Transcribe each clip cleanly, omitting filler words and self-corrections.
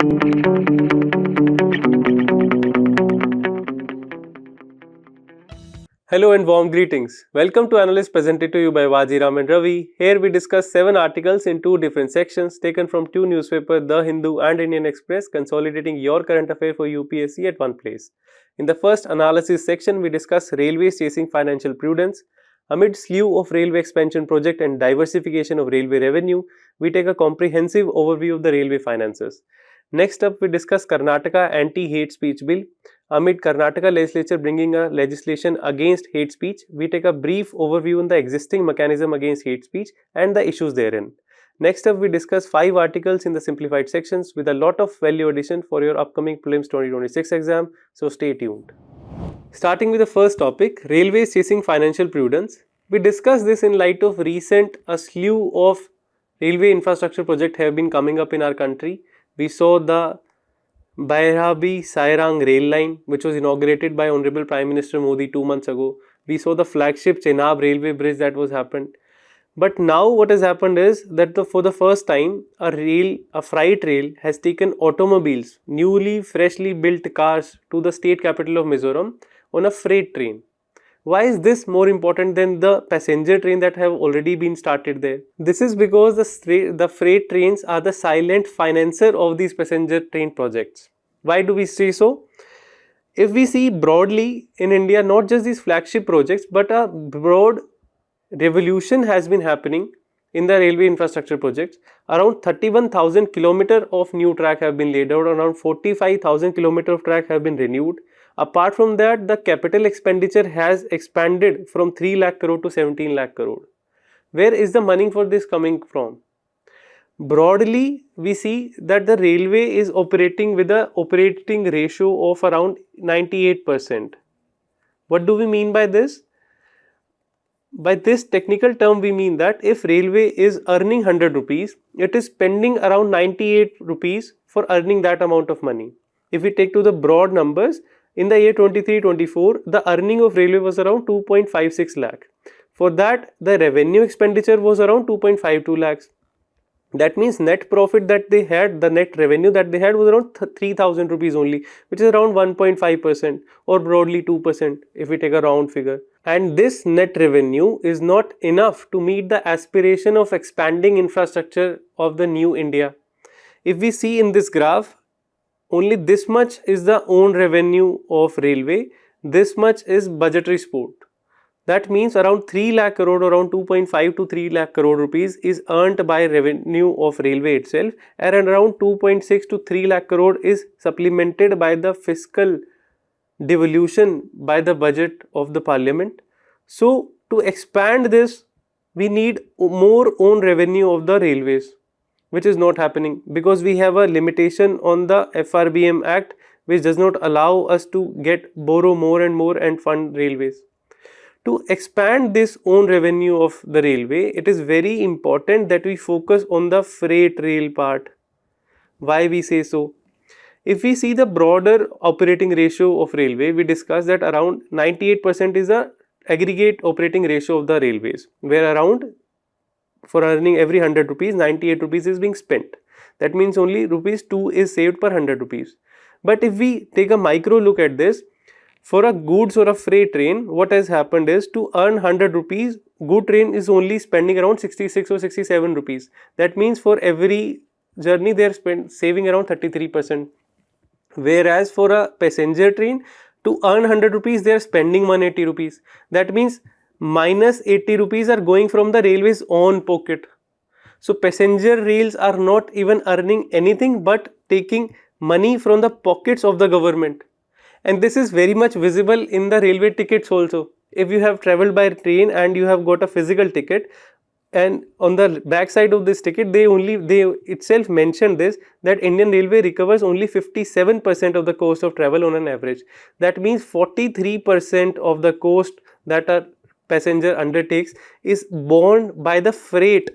Hello and warm greetings. Welcome to Analyst presented to you by Vajiram and Ravi. Here we discuss 7 articles in 2 different sections taken from 2 newspapers, The Hindu and Indian Express, consolidating your current affair for UPSC at one place. In the first analysis section, we discuss railways chasing financial prudence. Amid slew of railway expansion project and diversification of railway revenue, we take a comprehensive overview of the railway finances. Next up, we discuss Karnataka anti-hate speech bill. Amid Karnataka legislature bringing a legislation against hate speech, we take a brief overview on the existing mechanism against hate speech and the issues therein. Next up, we discuss 5 articles in the simplified sections with a lot of value addition for your upcoming prelims 2026 exam, so stay tuned. Starting with the first topic, railways chasing financial prudence. We discuss this in light of recent a slew of railway infrastructure projects have been coming up in our country. We saw the Bairabi-Sairang rail line, which was inaugurated by Honorable Prime Minister Modi 2 months ago. We saw the flagship Chenab railway bridge that was happened. But now what has happened is that for the first time, a freight rail has taken automobiles, freshly built cars to the state capital of Mizoram on a freight train. Why is this more important than the passenger train that have already been started there? This is because the freight trains are the silent financer of these passenger train projects. Why do we say so? If we see broadly in India, not just these flagship projects, but a broad revolution has been happening in the railway infrastructure projects. Around 31,000 km of new track have been laid out, around 45,000 km of track have been renewed. Apart from that, the capital expenditure has expanded from 3 lakh crore to 17 lakh crore. Where is the money for this coming from? Broadly, we see that the railway is operating with an operating ratio of around 98%. What do we mean by this? By this technical term, we mean that if railway is earning 100 rupees, it is spending around 98 rupees for earning that amount of money. If we take to the broad numbers, in the year 23-24, the earning of railway was around 2.56 lakh. For that, the revenue expenditure was around 2.52 lakhs. That means net profit that they had, the net revenue that they had was around 3,000 rupees only, which is around 1.5% or broadly 2% if we take a round figure. And this net revenue is not enough to meet the aspiration of expanding infrastructure of the new India. If we see in this graph, only this much is the own revenue of railway, this much is budgetary support. That means around 3 lakh crore, around 2.5 to 3 lakh crore rupees is earned by revenue of railway itself, and around 2.6 to 3 lakh crore is supplemented by the fiscal devolution by the budget of the parliament. So to expand this, we need more own revenue of the railways, which is not happening because we have a limitation on the FRBM Act, which does not allow us to borrow more and more and fund railways. To expand this own revenue of the railway, it is very important that we focus on the freight rail part. Why we say so? If we see the broader operating ratio of railway, we discussed that around 98% is the aggregate operating ratio of the railways, where around for earning every 100 rupees, 98 rupees is being spent. That means only rupees 2 is saved per 100 rupees. But if we take a micro look at this, for a goods or a freight train, what has happened is to earn 100 rupees, good train is only spending around 66 or 67 rupees. That means for every journey they are saving around 33%. Whereas for a passenger train, to earn 100 rupees, they are spending 180 rupees. That means minus 80 rupees are going from the railway's own pocket. So passenger rails are not even earning anything but taking money from the pockets of the government. And this is very much visible in the railway tickets also. If you have travelled by train and you have got a physical ticket, and on the back side of this ticket they itself mention this, that Indian Railway recovers only 57% of the cost of travel on an average. That means 43% of the cost that a passenger undertakes is borne by the freight.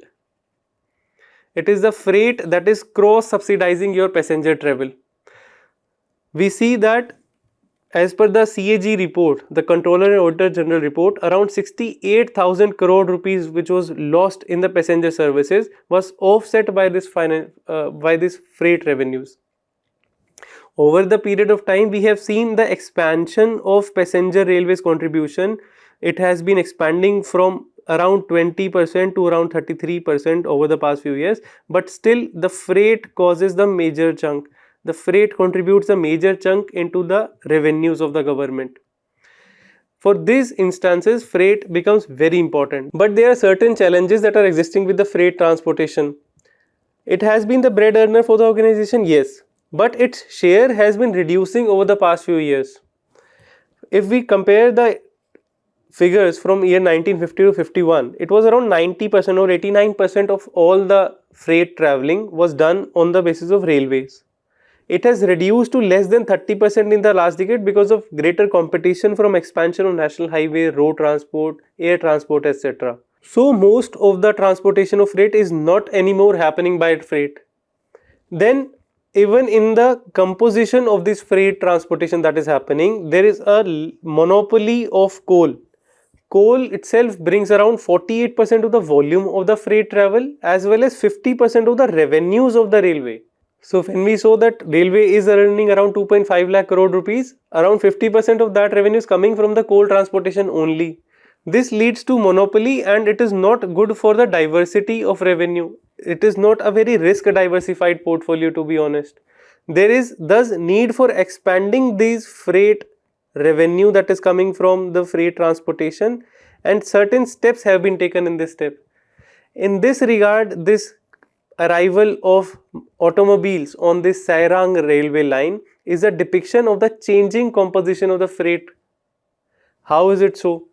It is the freight that is cross subsidizing your passenger travel. We see that as per the CAG report, the Controller and Auditor General report, around 68,000 crore rupees which was lost in the passenger services was offset by this freight revenues. Over the period of time, we have seen the expansion of passenger railways contribution. It has been expanding from around 20% to around 33% over the past few years, but still the freight causes the major chunk. The freight contributes a major chunk into the revenues of the government. For these instances, freight becomes very important. But there are certain challenges that are existing with the freight transportation. It has been the bread earner for the organization, yes, but its share has been reducing over the past few years. If we compare the figures from year 1950 to 51, it was around 90% or 89% of all the freight traveling was done on the basis of railways. It has reduced to less than 30% in the last decade because of greater competition from expansion of national highway, road transport, air transport, etc. So most of the transportation of freight is not anymore happening by freight. Then even in the composition of this freight transportation that is happening, there is a monopoly of coal. Coal itself brings around 48% of the volume of the freight travel as well as 50% of the revenues of the railway. So when we saw that railway is earning around 2.5 lakh crore rupees, around 50% of that revenue is coming from the coal transportation only. This leads to monopoly and it is not good for the diversity of revenue. It is not a very risk diversified portfolio, to be honest. There is thus need for expanding these freight revenue that is coming from the freight transportation, and certain steps have been taken in this step. In this regard, this arrival of automobiles on this Sairang railway line is a depiction of the changing composition of the freight. How is it so?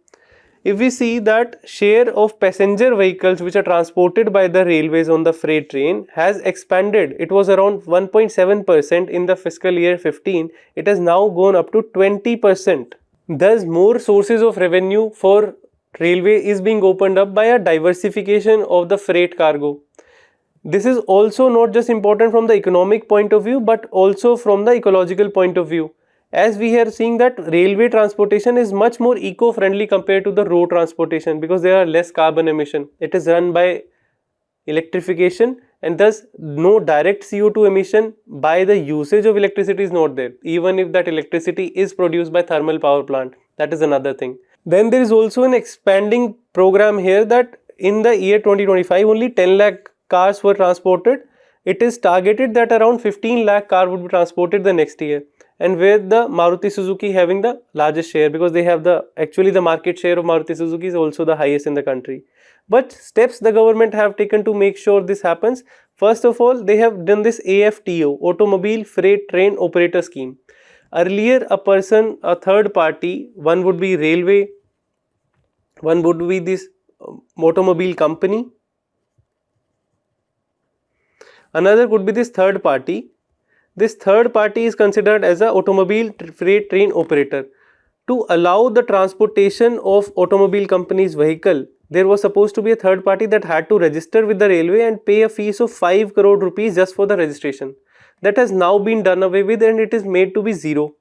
If we see that share of passenger vehicles which are transported by the railways on the freight train has expanded. It was around 1.7% in the fiscal year 15. It has now gone up to 20%. Thus, more sources of revenue for railway is being opened up by a diversification of the freight cargo. This is also not just important from the economic point of view but also from the ecological point of view, as we are seeing that railway transportation is much more eco-friendly compared to the road transportation because there are less carbon emission. It is run by electrification and thus no direct CO2 emission by the usage of electricity is not there, even if that electricity is produced by thermal power plant. That is another thing. Then there is also an expanding program here that in the year 2025 only 10 lakh cars were transported. It is targeted that around 15 lakh car would be transported the next year, and where the Maruti Suzuki having the largest share because they have the market share of Maruti Suzuki is also the highest in the country. But steps the government have taken to make sure this happens. First of all, they have done this AFTO, Automobile Freight Train Operator Scheme. Earlier, a third party, one would be railway, one would be this automobile company, another could be this third party. This third party is considered as a automobile freight train operator. To allow the transportation of automobile company's vehicle, there was supposed to be a third party that had to register with the railway and pay a fees of 5 crore rupees just for the registration. That has now been done away with and it is made to be zero.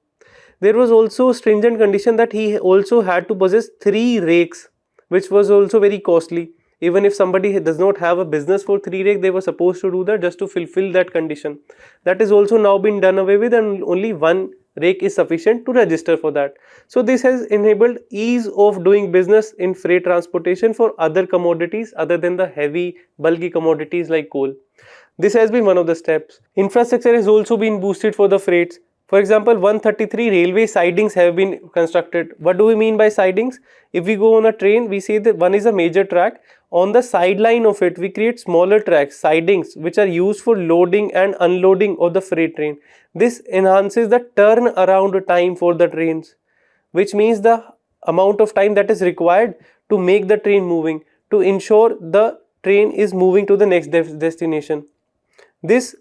There was also a stringent condition that he also had to possess 3 rakes, which was also very costly. Even if somebody does not have a business for 3 rakes, they were supposed to do that just to fulfill that condition. That is also now been done away with and only 1 rake is sufficient to register for that. So this has enabled ease of doing business in freight transportation for other commodities other than the heavy bulky commodities like coal. This has been one of the steps. Infrastructure has also been boosted for the freights. For example, 133 railway sidings have been constructed. What do we mean by sidings? If we go on a train, we say that one is a major track. On the sideline of it, we create smaller tracks, sidings, which are used for loading and unloading of the freight train. This enhances the turnaround time for the trains, which means the amount of time that is required to make the train moving, to ensure the train is moving to the next destination. This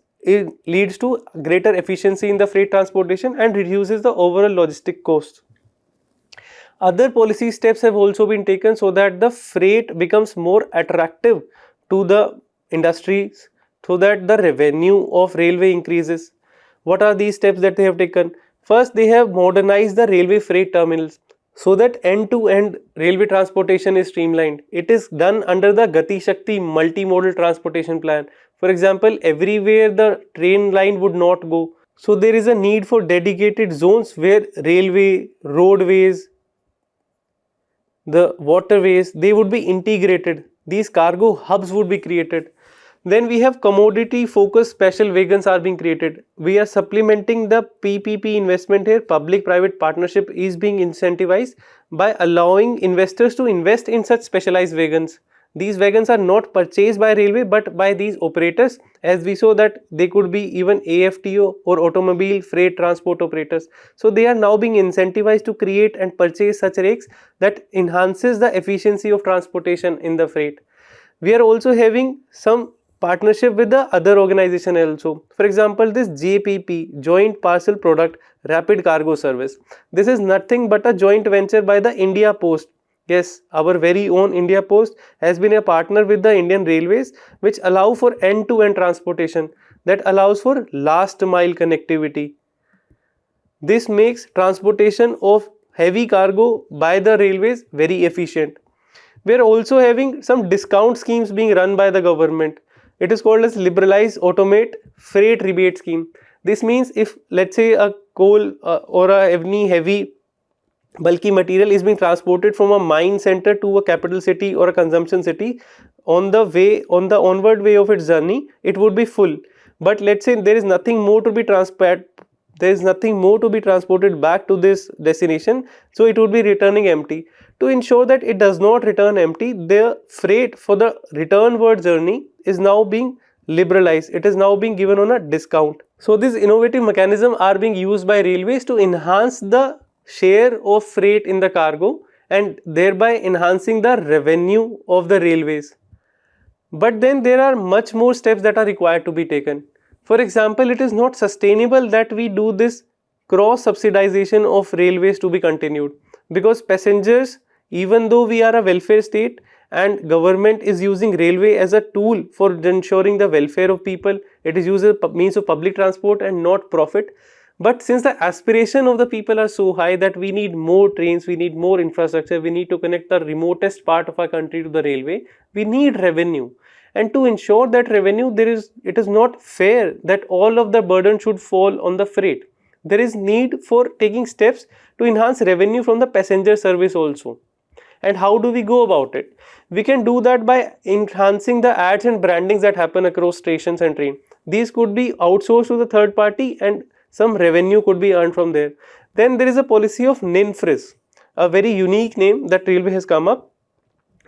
leads to greater efficiency in the freight transportation and reduces the overall logistic costs. Other policy steps have also been taken so that the freight becomes more attractive to the industries, so that the revenue of railway increases. What are these steps that they have taken? First, they have modernized the railway freight terminals so that end-to-end railway transportation is streamlined. It is done under the Gati Shakti multimodal transportation plan. For example, everywhere the train line would not go. So there is a need for dedicated zones where railway, roadways, the waterways, they would be integrated. These cargo hubs would be created. Then we have commodity focused special wagons are being created. We are supplementing the PPP investment here. Public private partnership is being incentivized by allowing investors to invest in such specialized wagons. These wagons are not purchased by railway but by these operators, as we saw that they could be even AFTO or automobile freight transport operators. So they are now being incentivized to create and purchase such rakes that enhances the efficiency of transportation in the freight. We are also having some partnership with the other organization also. For example, this JPP, Joint Parcel Product Rapid Cargo Service. This is nothing but a joint venture by the India Post. Yes, our very own India Post has been a partner with the Indian Railways, which allow for end-to-end transportation, that allows for last mile connectivity. This makes transportation of heavy cargo by the railways very efficient. We are also having some discount schemes being run by the government. It is called as liberalized automate freight rebate scheme. This means if, let's say, a coal or any heavy bulky material is being transported from a mine center to a capital city or a consumption city, on the onward way of its journey, it would be full. But let's say there is nothing more to be transported back to this destination, so it would be returning empty. To ensure that it does not return empty, the freight for the returnward journey is now being liberalized. It is now being given on a discount. So these innovative mechanisms are being used by railways to enhance the share of freight in the cargo and thereby enhancing the revenue of the railways. But then there are much more steps that are required to be taken. For example, it is not sustainable that we do this cross subsidization of railways to be continued, because passengers, even though we are a welfare state and government is using railway as a tool for ensuring the welfare of people, it is used as a means of public transport and not profit. But since the aspiration of the people are so high that we need more trains, we need more infrastructure, we need to connect the remotest part of our country to the railway, we need revenue. And to ensure that revenue, it is not fair that all of the burden should fall on the freight. There is need for taking steps to enhance revenue from the passenger service also. And how do we go about it? We can do that by enhancing the ads and brandings that happen across stations and train. These could be outsourced to the third party and some revenue could be earned from there. Then there is a policy of NINFRIS, a very unique name that railway has come up,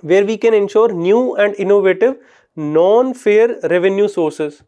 where we can ensure new and innovative non-fare revenue sources,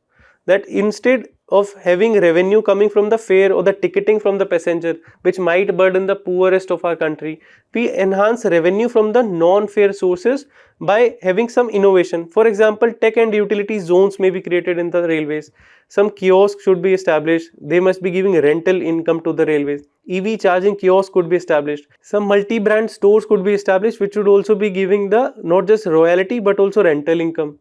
that instead of having revenue coming from the fare or the ticketing from the passenger, which might burden the poorest of our country, we enhance revenue from the non-fare sources by having some innovation. For example, tech and utility zones may be created in the railways. Some kiosks should be established. They must be giving rental income to the railways. EV charging kiosks could be established. Some multi-brand stores could be established, which would also be giving the not just royalty but also rental income.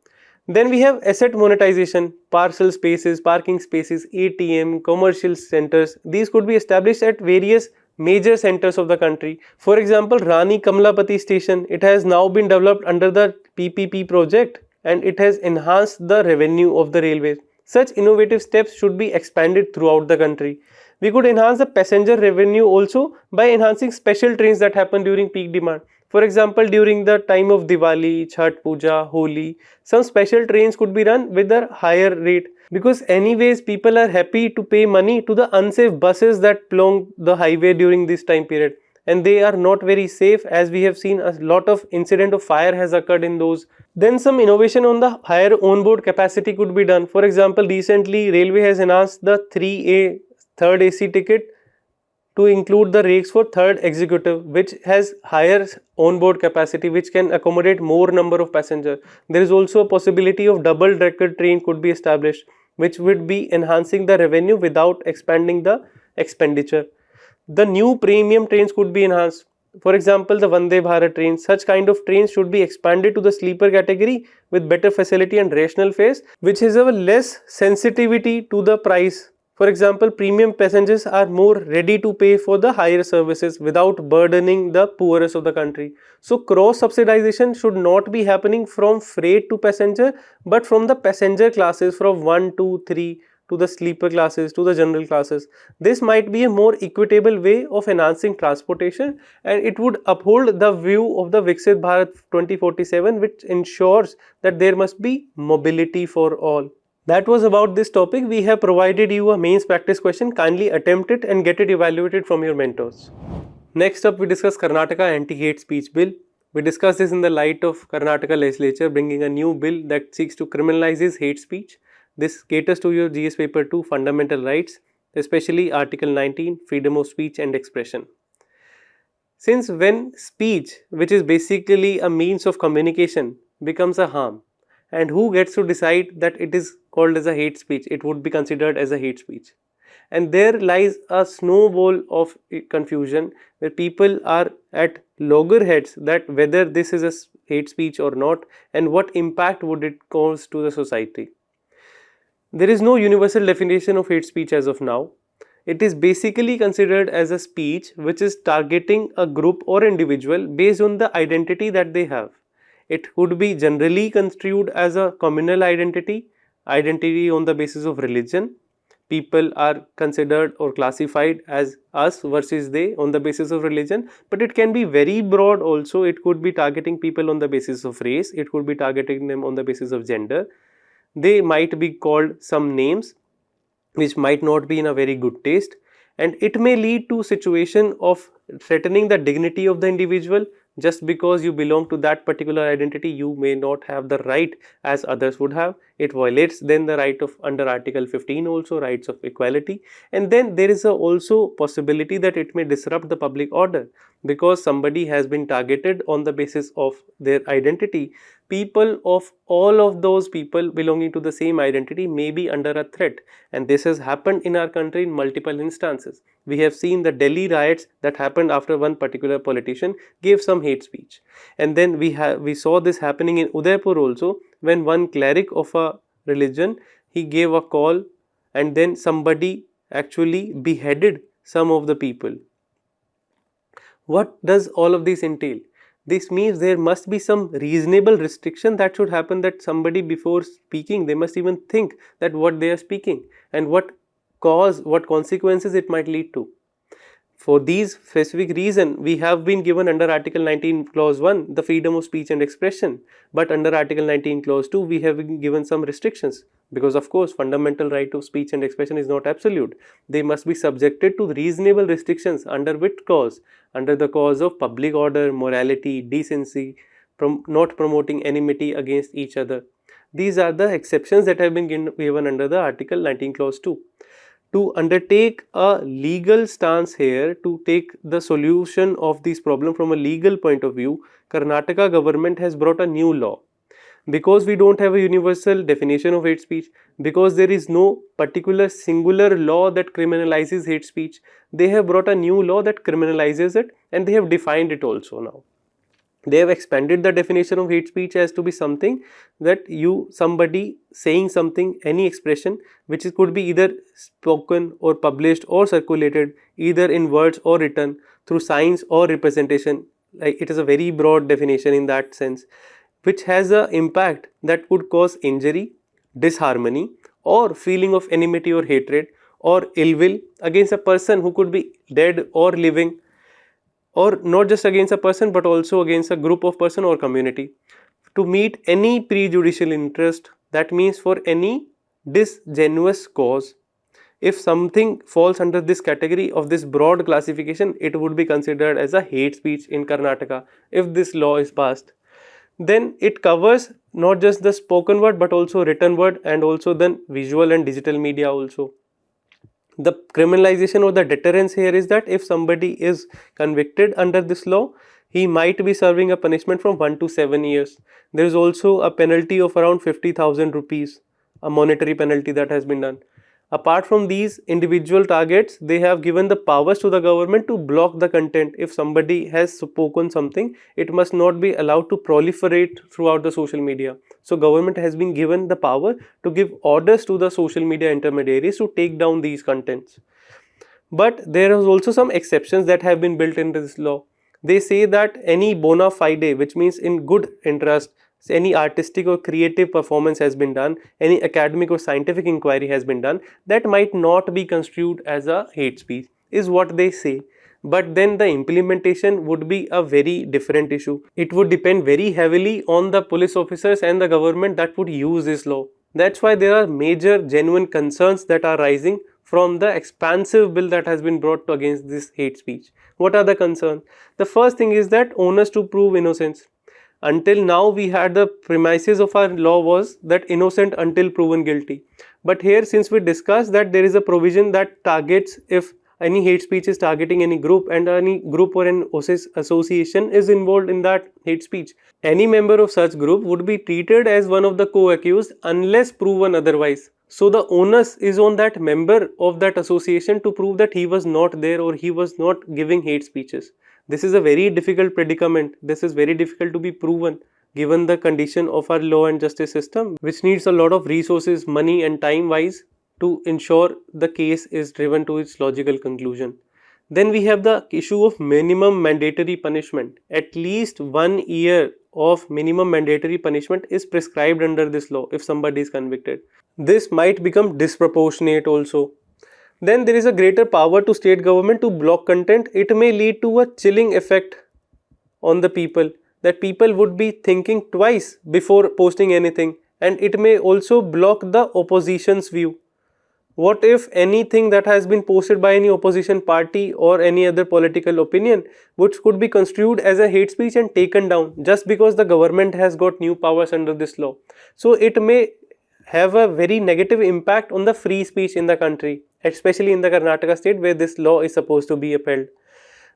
Then we have asset monetization, parcel spaces, parking spaces, ATM, commercial centers. These could be established at various major centers of the country. For example, Rani Kamalapati station, it has now been developed under the PPP project and it has enhanced the revenue of the railways. Such innovative steps should be expanded throughout the country. We could enhance the passenger revenue also by enhancing special trains that happen during peak demand. For example, during the time of Diwali, Chhat Puja, Holi, some special trains could be run with a higher rate, because anyways people are happy to pay money to the unsafe buses that plow the highway during this time period, and they are not very safe, as we have seen a lot of incident of fire has occurred in those. Then some innovation on the higher onboard capacity could be done. For example, recently railway has announced the 3A third AC ticket to include the rakes for third executive, which has higher onboard capacity, which can accommodate more number of passengers. There is also a possibility of double decker train could be established, which would be enhancing the revenue without expanding the expenditure. The new premium trains could be enhanced. For example, the Vande Bharat trains. Such kind of trains should be expanded to the sleeper category with better facility and rational fares, which has a less sensitivity to the price. For example, premium passengers are more ready to pay for the higher services without burdening the poorest of the country. So cross subsidization should not be happening from freight to passenger, but from the passenger classes from 1, 2, 3 to the sleeper classes, to the general classes. This might be a more equitable way of enhancing transportation, and it would uphold the view of the Viksit Bharat 2047, which ensures that there must be mobility for all. That was about this topic. We have provided you a mains practice question. Kindly attempt it and get it evaluated from your mentors. Next up, we discuss Karnataka Anti-Hate Speech Bill. We discuss this in the light of Karnataka legislature bringing a new bill that seeks to criminalize hate speech. This caters to your GS paper 2 fundamental rights, especially Article 19, freedom of speech and expression. Since when speech, which is basically a means of communication, becomes a harm, and who gets to decide that it is called as a hate speech, it would be considered as a hate speech. And there lies a snowball of confusion where people are at loggerheads that whether this is a hate speech or not, and what impact would it cause to the society. There is no universal definition of hate speech as of now. It is basically considered as a speech which is targeting a group or individual based on the identity that they have. It could be generally construed as a communal identity, identity on the basis of religion. People are considered or classified as us versus they on the basis of religion, but it can be very broad also. It could be targeting people on the basis of race, it could be targeting them on the basis of gender. They might be called some names which might not be in a very good taste, and it may lead to situation of threatening the dignity of the individual. Just because you belong to that particular identity, you may not have the right as others would have. It violates then the right of under Article 15 also, rights of equality. And then there is also possibility that it may disrupt the public order because somebody has been targeted on the basis of their identity. People of all of those people belonging to the same identity may be under a threat, and this has happened in our country in multiple instances. We have seen the Delhi riots that happened after one particular politician gave some hate speech, and then we saw this happening in Udaipur also when one cleric of a religion, he gave a call and then somebody actually beheaded some of the people. What does all of this entail? This means there must be some reasonable restriction that should happen, that somebody before speaking they must even think that what they are speaking and what consequences it might lead to. For these specific reason, we have been given under Article 19 clause 1 the freedom of speech and expression, but under Article 19 clause 2 we have been given some restrictions, because of course fundamental right of speech and expression is not absolute. They must be subjected to reasonable restrictions. Under which cause? Under the cause of public order, morality, decency, not promoting enmity against each other. These are the exceptions that have been given under the Article 19 clause 2. To undertake a legal stance here, to take the solution of this problem from a legal point of view, Karnataka government has brought a new law. Because we don't have a universal definition of hate speech, because there is no particular singular law that criminalizes hate speech, they have brought a new law that criminalizes it, and they have defined it also now. They have expanded the definition of hate speech as to be something that somebody saying something, any expression which could be either spoken or published or circulated either in words or written through signs or representation. Like, it is a very broad definition in that sense, which has an impact that could cause injury, disharmony, or feeling of enmity or hatred or ill will against a person who could be dead or living, or not just against a person but also against a group of person or community, to meet any prejudicial interest, that means for any disgenuous cause. If something falls under this category of this broad classification, it would be considered as a hate speech in Karnataka if this law is passed. Then it covers not just the spoken word but also written word, and also then visual and digital media also. The criminalization or the deterrence here is that if somebody is convicted under this law, he might be serving a punishment from 1 to 7 years. There is also a penalty of around 50,000 rupees, a monetary penalty that has been done. Apart from these individual targets, they have given the powers to the government to block the content. If somebody has spoken something, it must not be allowed to proliferate throughout the social media. So government has been given the power to give orders to the social media intermediaries to take down these contents. But there is also some exceptions that have been built into this law. They say that any bona fide, which means in good interest, any artistic or creative performance has been done, any academic or scientific inquiry has been done, that might not be construed as a hate speech, is what they say. But then the implementation would be a very different issue. It would depend very heavily on the police officers and the government that would use this law. That's why there are major genuine concerns that are rising from the expansive bill that has been brought against this hate speech. What are the concerns? The first thing is that onus to prove innocence. Until now we had the premises of our law was that innocent until proven guilty. But here, since we discussed that there is a provision that targets, if any hate speech is targeting any group and any group or an association is involved in that hate speech, any member of such group would be treated as one of the co-accused unless proven otherwise. So the onus is on that member of that association to prove that he was not there or he was not giving hate speeches. This is a very difficult predicament. This is very difficult to be proven given the condition of our law and justice system, which needs a lot of resources, money and time wise to ensure the case is driven to its logical conclusion. Then we have the issue of minimum mandatory punishment. At least 1 year of minimum mandatory punishment is prescribed under this law if somebody is convicted. This might become disproportionate also. Then there is a greater power to state government to block content. It may lead to a chilling effect on the people, that people would be thinking twice before posting anything, and it may also block the opposition's view. What if anything that has been posted by any opposition party or any other political opinion, which could be construed as a hate speech and taken down just because the government has got new powers under this law? So it may have a very negative impact on the free speech in the country, especially in the Karnataka state where this law is supposed to be upheld.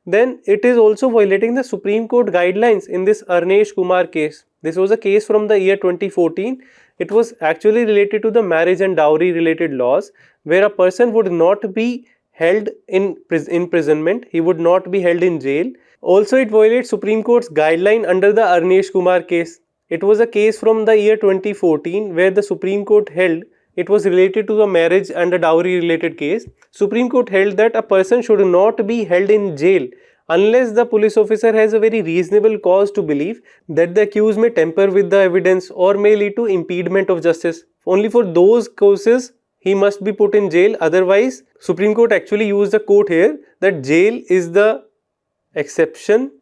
Then it is also violating the Supreme Court guidelines in this Arnesh Kumar case. This was a case from the year 2014. It was actually related to the marriage and dowry related laws, where a person would not be held in imprisonment, he would not be held in jail. Also, it violates Supreme Court's guideline under the Arnesh Kumar case. It was a case from the year 2014 where the Supreme Court held, it was related to the marriage and a dowry related case. Supreme Court held that a person should not be held in jail unless the police officer has a very reasonable cause to believe that the accused may tamper with the evidence or may lead to impediment of justice. Only for those causes he must be put in jail. Otherwise, Supreme Court actually used the quote here that jail is the exception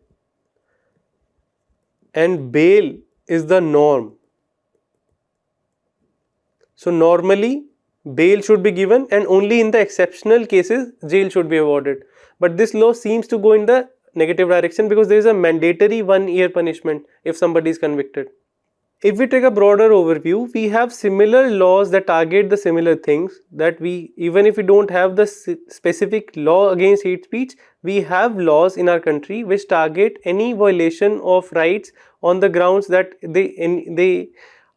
and bail is the norm. So normally bail should be given and only in the exceptional cases jail should be awarded. But this law seems to go in the negative direction because there is a mandatory 1 year punishment if somebody is convicted. If we take a broader overview, we have similar laws that target the similar things, that we, even if we don't have the specific law against hate speech, we have laws in our country which target any violation of rights on the grounds that they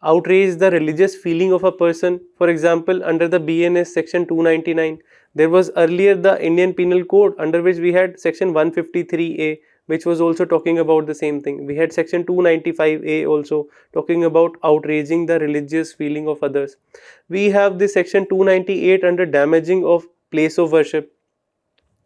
outrage the religious feeling of a person. For example, under the BNS section 299, there was earlier the Indian Penal Code under which we had section 153A, which was also talking about the same thing. We had section 295A also talking about outraging the religious feeling of others. We have this section 298 under damaging of place of worship.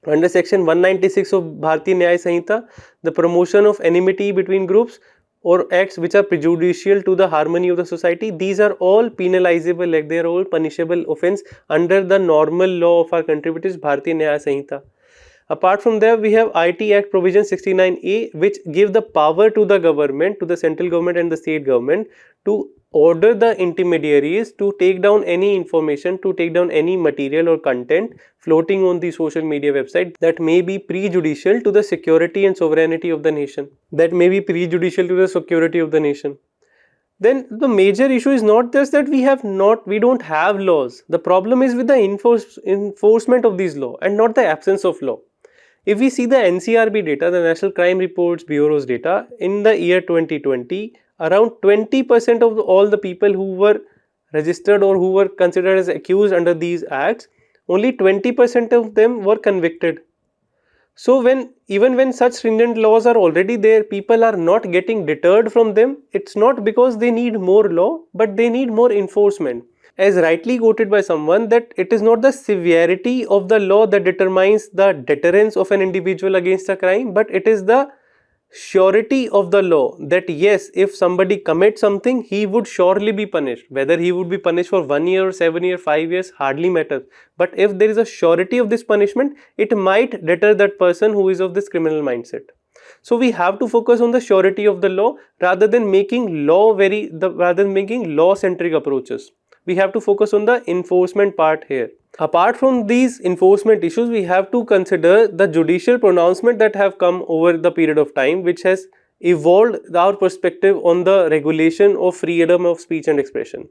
Under section 196 of Bharatiya Nyaya Sanhita, the promotion of enmity between groups or acts which are prejudicial to the harmony of the society, these are all penalizable, like they are all punishable offence under the normal law of our country, which is Bharatiya Nyaya Sanhita. Apart from that, we have IT Act provision 69A, which give the power to the government, to the central government and the state government, to order the intermediaries to take down any information, to take down any material or content floating on the social media website that may be prejudicial to the security and sovereignty of the nation. Then the major issue is not just that we don't have laws. The problem is with the enforcement of these laws and not the absence of law. If we see the NCRB data, the National Crime Reports Bureau's data, in the year 2020, around 20% of all the people who were registered or who were considered as accused under these acts, only 20% of them were convicted. So even when such stringent laws are already there, people are not getting deterred from them. It's not because they need more law, but they need more enforcement. As rightly quoted by someone, that it is not the severity of the law that determines the deterrence of an individual against a crime, but it is the surety of the law, that yes, if somebody commits something, he would surely be punished. Whether he would be punished for 1 year or 7 years, 5 years, hardly matters. But if there is a surety of this punishment, it might deter that person who is of this criminal mindset. So we have to focus on the surety of the law rather than making law centric approaches. We have to focus on the enforcement part here. Apart from these enforcement issues, we have to consider the judicial pronouncement that have come over the period of time, which has evolved our perspective on the regulation of freedom of speech and expression.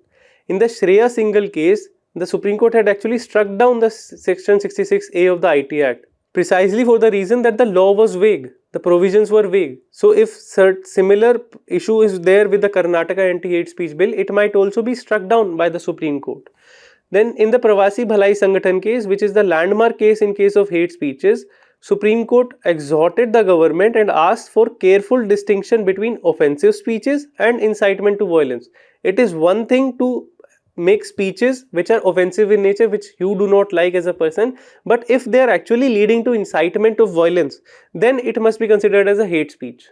In the Shreya Singhal case, the Supreme Court had actually struck down the section 66A of the IT Act, precisely for the reason that the law was vague, the provisions were vague. So if similar issue is there with the Karnataka anti-hate speech bill, it might also be struck down by the Supreme Court. Then in the Pravasi Bhalai Sangathan case, which is the landmark case in case of hate speeches, Supreme Court exhorted the government and asked for careful distinction between offensive speeches and incitement to violence. It is one thing to make speeches which are offensive in nature, which you do not like as a person, but if they are actually leading to incitement of violence, then it must be considered as a hate speech.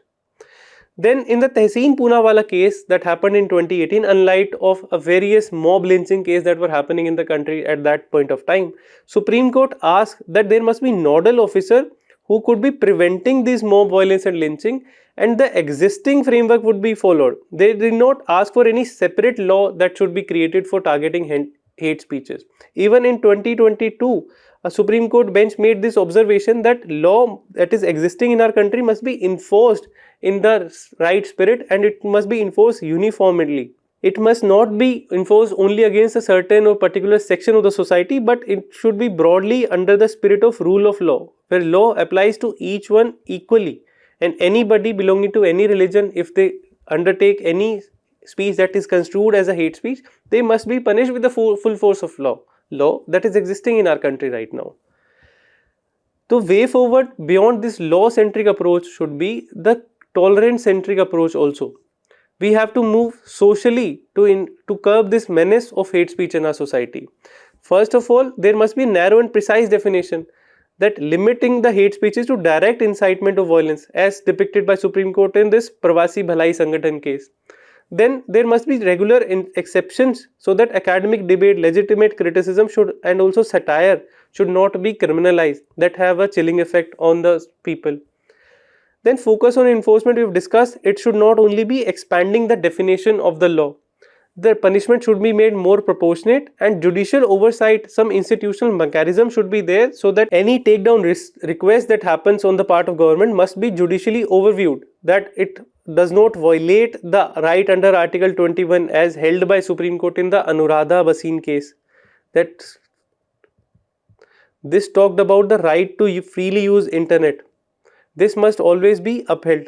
Then in the Tehseen Poonawalla case that happened in 2018, in light of a various mob lynching case that were happening in the country at that point of time, Supreme Court asked that there must be nodal officer who could be preventing this mob violence and lynching, and the existing framework would be followed. They did not ask for any separate law that should be created for targeting hate speeches. Even in 2022, a Supreme Court bench made this observation that law that is existing in our country must be enforced in the right spirit, and it must be enforced uniformly. It must not be enforced only against a certain or particular section of the society, but it should be broadly under the spirit of rule of law, where law applies to each one equally, and anybody belonging to any religion, if they undertake any speech that is construed as a hate speech, they must be punished with the full force of law that is existing in our country right now. The way forward beyond this law-centric approach should be the tolerance-centric approach also. We have to move socially to curb this menace of hate speech in our society. First of all, there must be narrow and precise definition that limiting the hate speeches to direct incitement of violence as depicted by Supreme Court in this Pravasi Bhalai Sangathan case. Then there must be regular exceptions so that academic debate, legitimate criticism and also satire should not be criminalized, that have a chilling effect on the people. Then focus on enforcement. We have discussed it should not only be expanding the definition of the law. The punishment should be made more proportionate, and judicial oversight, some institutional mechanism should be there so that any takedown request that happens on the part of government must be judicially overviewed, that it does not violate the right under Article 21 as held by Supreme Court in the Anuradha Bhasin case. That this talked about the right to freely use internet. This must always be upheld.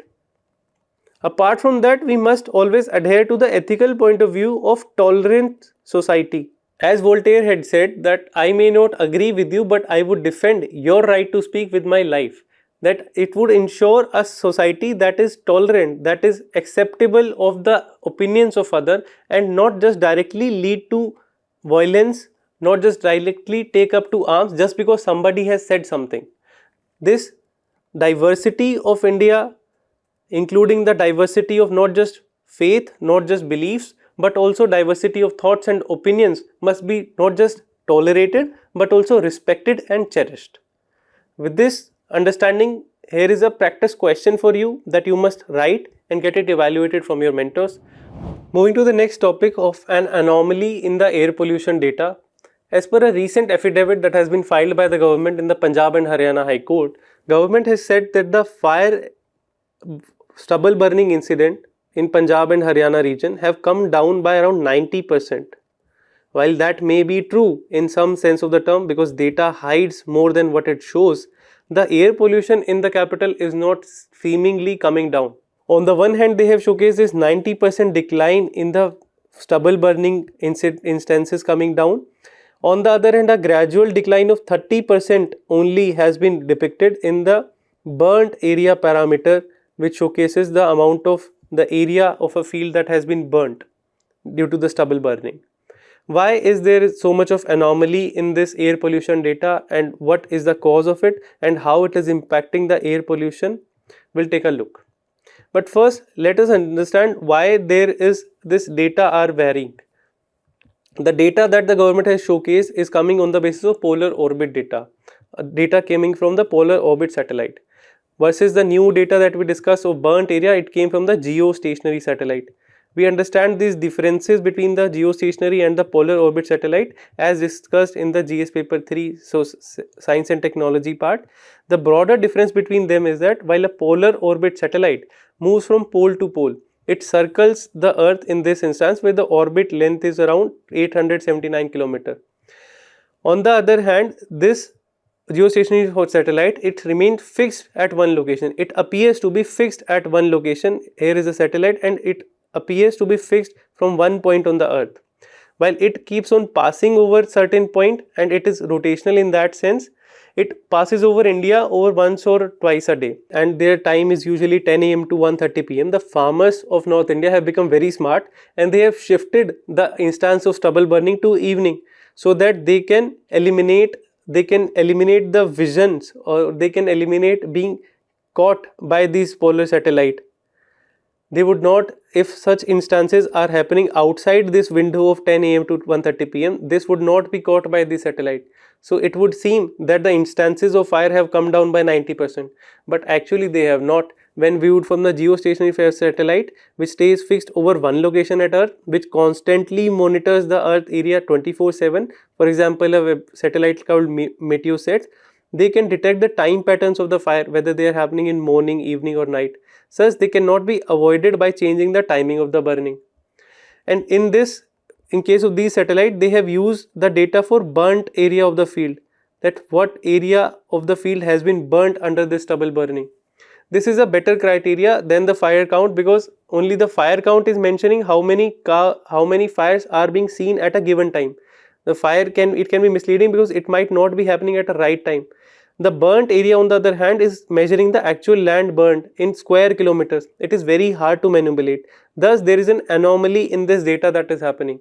Apart from that, we must always adhere to the ethical point of view of tolerant society. As Voltaire had said that I may not agree with you, but I would defend your right to speak with my life. That it would ensure a society that is tolerant, that is acceptable of the opinions of others, and not just directly lead to violence, not just directly take up to arms just because somebody has said something. This diversity of India, including the diversity of not just faith, not just beliefs, but also diversity of thoughts and opinions, must be not just tolerated but also respected and cherished. With this understanding, here is a practice question for you that you must write and get it evaluated from your mentors. Moving to the next topic of an anomaly in the air pollution data. As per a recent affidavit that has been filed by the government in the Punjab and Haryana High Court, government has said that the stubble burning incident in Punjab and Haryana region have come down by around 90%. While that may be true in some sense of the term, because data hides more than what it shows, the air pollution in the capital is not seemingly coming down. On the one hand, they have showcased this 90% decline in the stubble burning instances coming down. On the other hand, a gradual decline of 30% only has been depicted in the burnt area parameter, which showcases the amount of the area of a field that has been burnt due to the stubble burning. Why is there so much of anomaly in this air pollution data, and what is the cause of it and how it is impacting the air pollution? We'll take a look. But first, let us understand why there is this data are varying. The data that the government has showcased is coming on the basis of polar orbit data, data coming from the polar orbit satellite, versus the new data that we discussed of burnt area, it came from the geostationary satellite. We understand these differences between the geostationary and the polar orbit satellite as discussed in the GS paper 3, so science and technology part. The broader difference between them is that while a polar orbit satellite moves from pole to pole, it circles the earth in this instance where the orbit length is around 879 km. On the other hand, this geostationary satellite, it remains fixed at one location. It appears to be fixed at one location. Here is a satellite and it appears to be fixed from one point on the earth. While it keeps on passing over certain point and it is rotational in that sense, it passes over India over once or twice a day, and their time is usually 10 a.m. to 1:30 p.m. The farmers of North India have become very smart and they have shifted the instance of stubble burning to evening so that they can eliminate the visions, or they can eliminate being caught by these polar satellite. They would not, if such instances are happening outside this window of 10 a.m. to 1:30 p.m., this would not be caught by the satellite. So it would seem that the instances of fire have come down by 90%, but actually they have not. When viewed from the geostationary satellite, which stays fixed over one location at Earth, which constantly monitors the Earth area 24/7, for example, a satellite called Meteosat, they can detect the time patterns of the fire, whether they are happening in morning, evening, or night. Such they cannot be avoided by changing the timing of the burning. And in case of these satellites, they have used the data for burnt area of the field, that what area of the field has been burnt under this stubble burning. This is a better criteria than the fire count, because only the fire count is mentioning how many fires are being seen at a given time. The fire can be misleading because it might not be happening at a right time. The burnt area, on the other hand, is measuring the actual land burnt in square kilometers. It is very hard to manipulate. Thus, there is an anomaly in this data that is happening.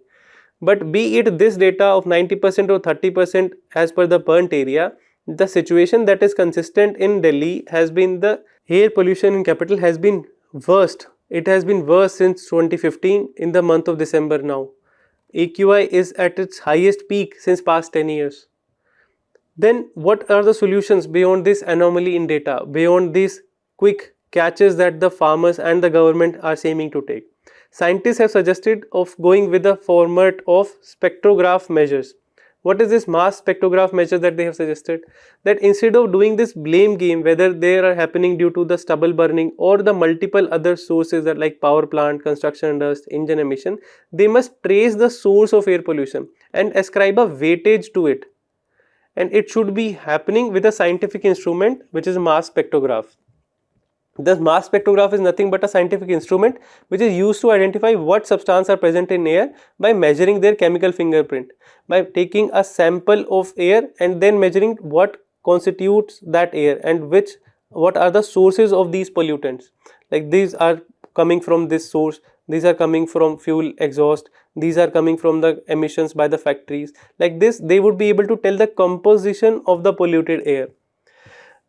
But be it this data of 90% or 30% as per the burnt area, the situation that is consistent in Delhi has been the air pollution in capital has been worst. It has been worse since 2015 in the month of December now. AQI is at its highest peak since past 10 years. Then what are the solutions beyond this anomaly in data, beyond these quick catches that the farmers and the government are seeming to take? Scientists have suggested of going with the format of spectrograph measures. What is this mass spectrograph measure that they have suggested? That instead of doing this blame game, whether they are happening due to the stubble burning or the multiple other sources that like power plant, construction dust, engine emission, they must trace the source of air pollution and ascribe a weightage to it. And it should be happening with a scientific instrument, which is mass spectrograph. The mass spectrograph is nothing but a scientific instrument which is used to identify what substances are present in air by measuring their chemical fingerprint, by taking a sample of air and then measuring what constitutes that air and what are the sources of these pollutants. Like these are coming from this source, these are coming from fuel exhaust, these are coming from the emissions by the factories. Like this, they would be able to tell the composition of the polluted air.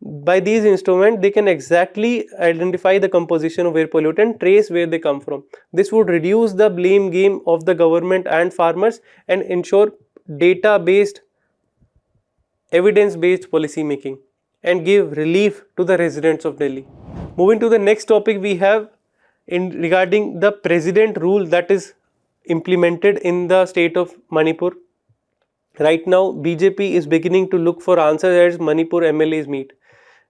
By these instruments, they can exactly identify the composition of air pollutant, trace where they come from. This would reduce the blame game of the government and farmers and ensure data based, evidence based policy making and give relief to the residents of Delhi. Moving to the next topic, we have in regarding the president rule that is implemented in the state of Manipur. Right now, BJP is beginning to look for answers as Manipur MLAs meet.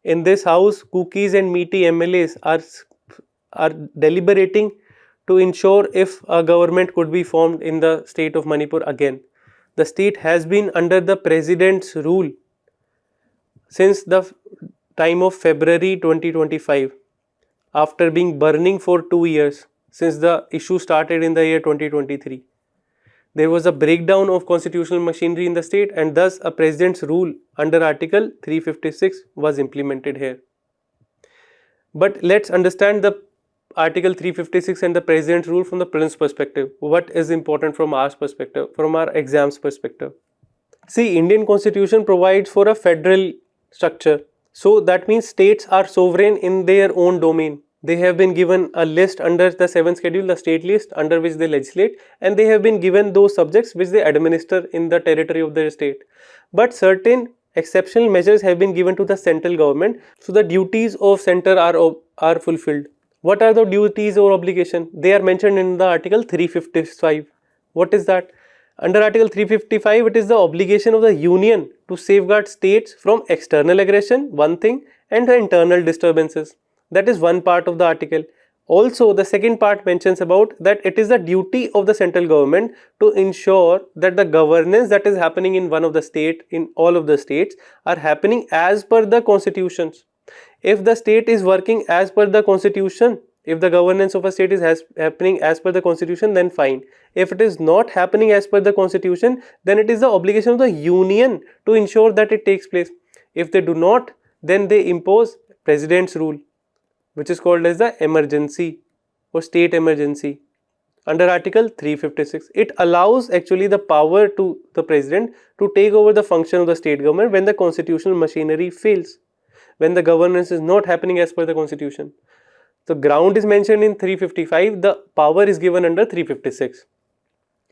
In this house, cookies and meaty MLAs are deliberating to ensure if a government could be formed in the state of Manipur again. The state has been under the president's rule since the time of February 2025, after being burning for 2 years since the issue started in the year 2023. There was a breakdown of constitutional machinery in the state, and thus a president's rule under Article 356 was implemented here. But let's understand the Article 356 and the president's rule from the prudence perspective. What is important from our perspective, from our exams perspective? See, Indian Constitution provides for a federal structure. So that means states are sovereign in their own domain. They have been given a list under the 7th schedule, the state list under which they legislate, and they have been given those subjects which they administer in the territory of their state. But certain exceptional measures have been given to the central government, so the duties of center are fulfilled. What are the duties or obligation? They are mentioned in the article 355. What is that? Under article 355, it is the obligation of the union to safeguard states from external aggression, one thing, and the internal disturbances. That is one part of the article. Also, the second part mentions about that it is the duty of the central government to ensure that the governance that is happening in one of the state, in all of the states, are happening as per the constitutions. If the state is working as per the constitution, if the governance of a state is happening as per the constitution, then fine. If it is not happening as per the constitution, then it is the obligation of the union to ensure that it takes place. If they do not, then they impose president's rule, which is called as the emergency or state emergency. Under article 356, it allows actually the power to the president to take over the function of the state government when the constitutional machinery fails, when the governance is not happening as per the constitution. The ground is mentioned in 355, the power is given under 356.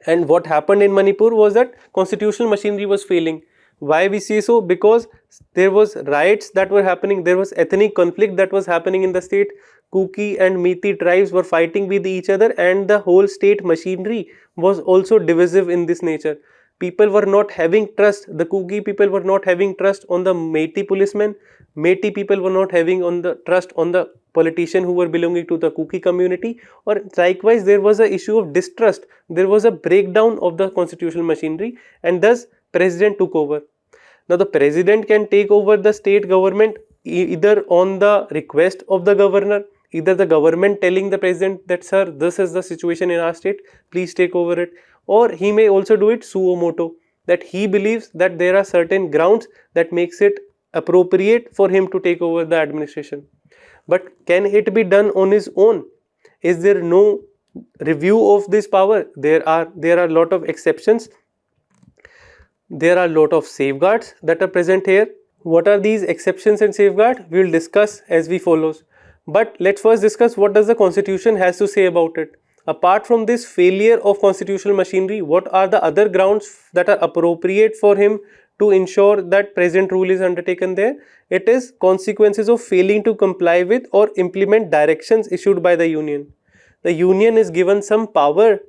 And what happened in Manipur was that constitutional machinery was failing. Why we say so? Because there was riots that were happening, there was ethnic conflict that was happening in the state. Kuki and Methi tribes were fighting with each other, and the whole state machinery was also divisive in this nature. People were not having trust. The Kuki people were not having trust on the Methi policemen. Methi people were not having on the trust on the politician who were belonging to the Kuki community, or likewise there was an issue of distrust. There was a breakdown of the constitutional machinery, and thus president took over. Now the president can take over the state government either on the request of the governor, either the government telling the president that sir, this is the situation in our state, please take over it, or he may also do it suo moto, that he believes that there are certain grounds that makes it appropriate for him to take over the administration. But can it be done on his own? Is there no review of this power? There are a lot of exceptions. There are a lot of safeguards that are present here. What are these exceptions and safeguards? We will discuss as we follows. But let's first discuss what does the constitution has to say about it. Apart from this failure of constitutional machinery, what are the other grounds that are appropriate for him to ensure that present rule is undertaken there? It is consequences of failing to comply with or implement directions issued by the union. The union is given some power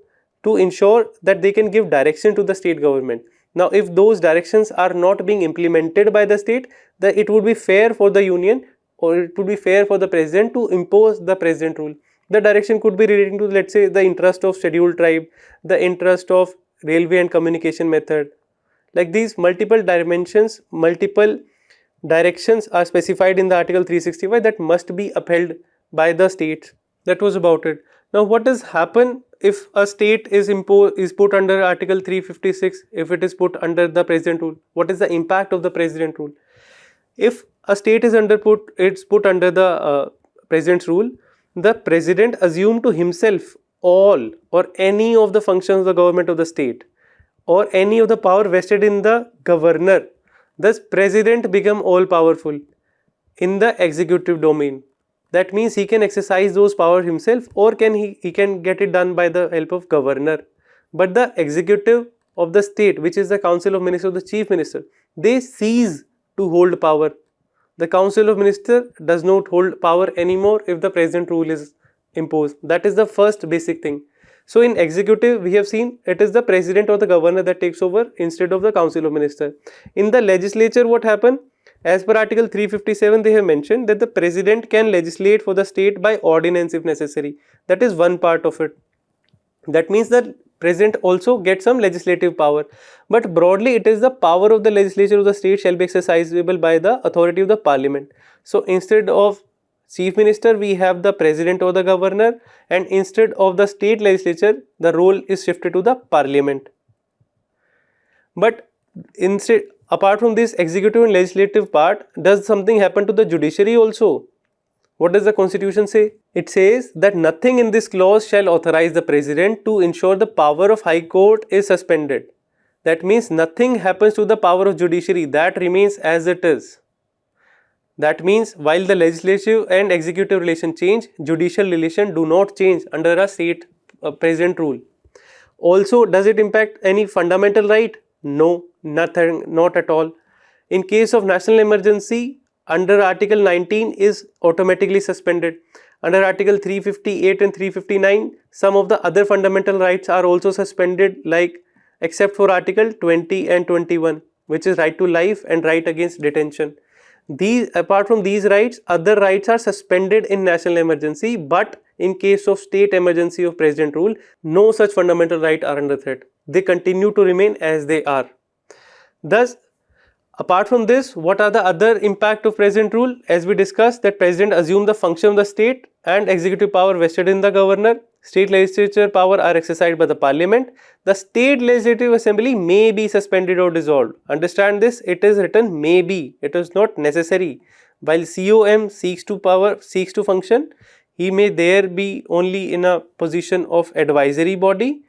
to ensure that they can give direction to the state government. Now, if those directions are not being implemented by the state, then it would be fair for the union, or it would be fair for the president to impose the president rule. The direction could be relating to, let's say, the interest of scheduled tribe, the interest of railway and communication method. Like these multiple dimensions, multiple directions are specified in the article 365 that must be upheld by the states. That was about it. Now, what does happen if a state is put under article 356, if it is put under the president rule? What is the impact of the president rule? If a state is put under the president's rule, the president assume to himself all or any of the functions of the government of the state, or any of the power vested in the governor. Thus, president become all powerful in the executive domain. That means he can exercise those powers himself, or he can get it done by the help of governor. But the executive of the state, which is the council of ministers, the chief minister, they cease to hold power. The council of ministers does not hold power anymore if the president rule is imposed. That is the first basic thing. So in executive, we have seen it is the president or the governor that takes over instead of the council of ministers. In the legislature, what happened? As per article 357, they have mentioned that the president can legislate for the state by ordinance if necessary. That is one part of it. That means that president also gets some legislative power. But broadly, it is the power of the legislature of the state shall be exercisable by the authority of the parliament. So instead of chief minister, we have the president or the governor, and instead of the state legislature, the role is shifted to the parliament. But instead, apart from this executive and legislative part, does something happen to the judiciary also? What does the constitution say? It says that nothing in this clause shall authorize the president to ensure the power of high court is suspended. That means nothing happens to the power of judiciary, that remains as it is. That means while the legislative and executive relation change, judicial relation do not change under a state president rule. Also, does it impact any fundamental right? No, nothing, not at all. In case of national emergency, under Article 19 is automatically suspended. Under Article 358 and 359, some of the other fundamental rights are also suspended, like except for Article 20 and 21, which is right to life and right against detention. These, apart from these rights, other rights are suspended in national emergency, but in case of state emergency of president rule, no such fundamental right are under threat. They continue to remain as they are. Thus, apart from this, what are the other impact of president rule? As we discussed, that president assume the function of the state and executive power vested in the governor. State legislature power are exercised by the parliament. The state legislative assembly may be suspended or dissolved. Understand this, it is written may be, it is not necessary. While COM seeks to function, he may there be only in a position of advisory body.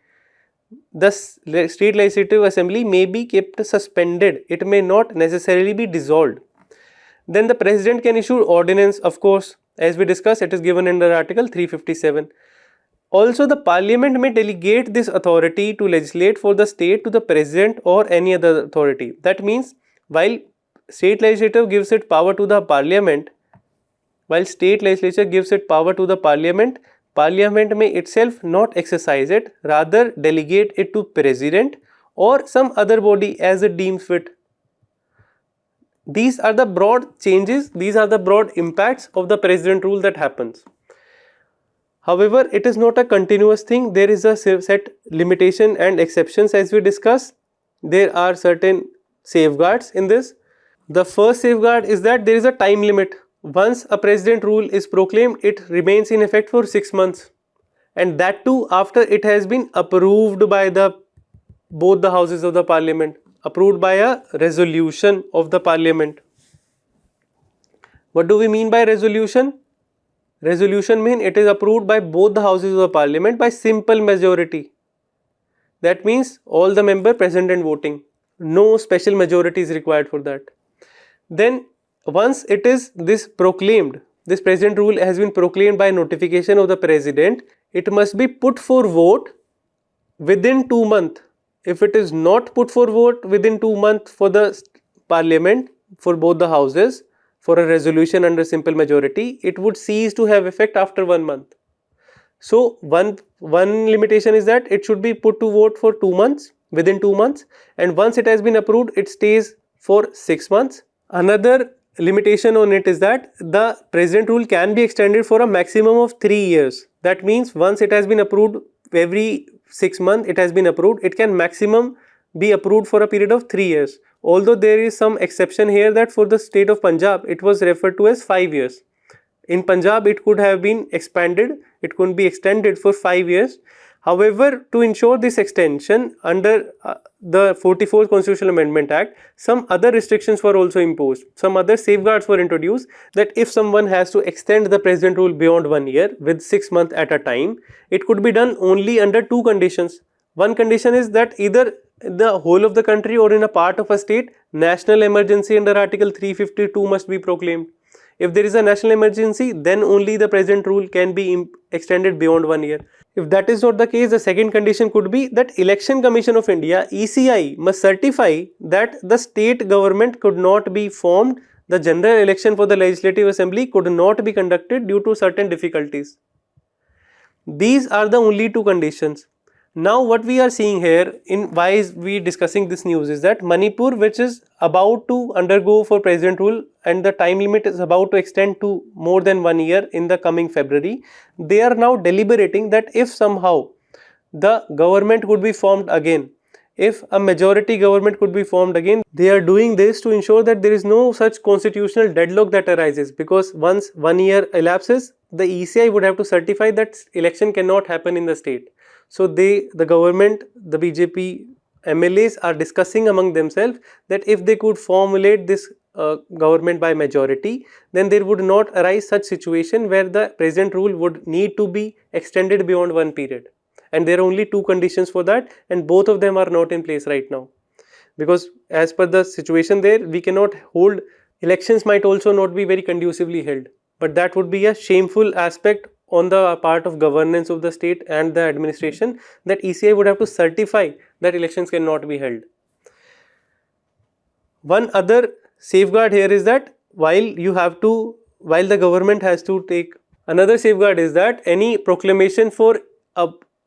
The state legislative assembly may be kept suspended, it may not necessarily be dissolved. Then the president can issue ordinance, of course, as we discussed, it is given under Article 357. Also, the parliament may delegate this authority to legislate for the state to the president or any other authority. That means while state legislature gives it power to the parliament, Parliament may itself not exercise it, rather delegate it to president or some other body as it deems fit. These are the broad changes, these are the broad impacts of the president rule that happens. However, it is not a continuous thing, there is a set limitation and exceptions as we discussed. There are certain safeguards in this. The first safeguard is that there is a time limit. Once a president rule is proclaimed, it remains in effect for 6 months, and that too after it has been approved by both the houses of the parliament, approved by a resolution of the parliament. What do we mean by resolution? Resolution means it is approved by both the houses of the parliament by simple majority. That means all the members present and voting. No special majority is required for that. Then once it is this president rule has been proclaimed by notification of the president, it must be put for vote within 2 months. If it is not put for vote within 2 months for the parliament, for both the houses, for a resolution under simple majority, it would cease to have effect after 1 month. So one limitation is that it should be put to vote for 2 months, within 2 months, and once it has been approved, it stays for 6 months. Another limitation on it is that the president rule can be extended for a maximum of 3 years. That means once it has been approved, every 6 months it has been approved, it can maximum be approved for a period of 3 years. Although there is some exception here that for the state of Punjab, it was referred to as 5 years. In Punjab, it could have been expanded, it could be extended for 5 years. However, to ensure this extension under the 44th Constitutional Amendment Act, some other restrictions were also imposed. Some other safeguards were introduced that if someone has to extend the president rule beyond 1 year with 6 months at a time, it could be done only under 2 conditions. One condition is that either the whole of the country or in a part of a state, national emergency under Article 352 must be proclaimed. If there is a national emergency, then only the president rule can be extended beyond 1 year. If that is not the case, the second condition could be that Election Commission of India (ECI) must certify that the state government could not be formed, the general election for the Legislative Assembly could not be conducted due to certain difficulties. These are the only 2 conditions. Now what we are seeing here, why is we discussing this news, is that Manipur, which is about to undergo for president rule and the time limit is about to extend to more than 1 year in the coming February, they are now deliberating that if somehow the government could be formed again, if a majority government could be formed again, they are doing this to ensure that there is no such constitutional deadlock that arises, because once 1 year elapses, the ECI would have to certify that election cannot happen in the state. So the government, the BJP MLAs are discussing among themselves that if they could formulate this government by majority, then there would not arise such situation where the president rule would need to be extended beyond 1 period. And there are only 2 conditions for that, and both of them are not in place right now. Because as per the situation there, we cannot hold Elections might also not be very conducively held, but that would be a shameful aspect on the part of governance of the state and the administration, that ECI would have to certify that elections cannot be held. One other safeguard here is that while the government has to take, another safeguard is that any proclamation for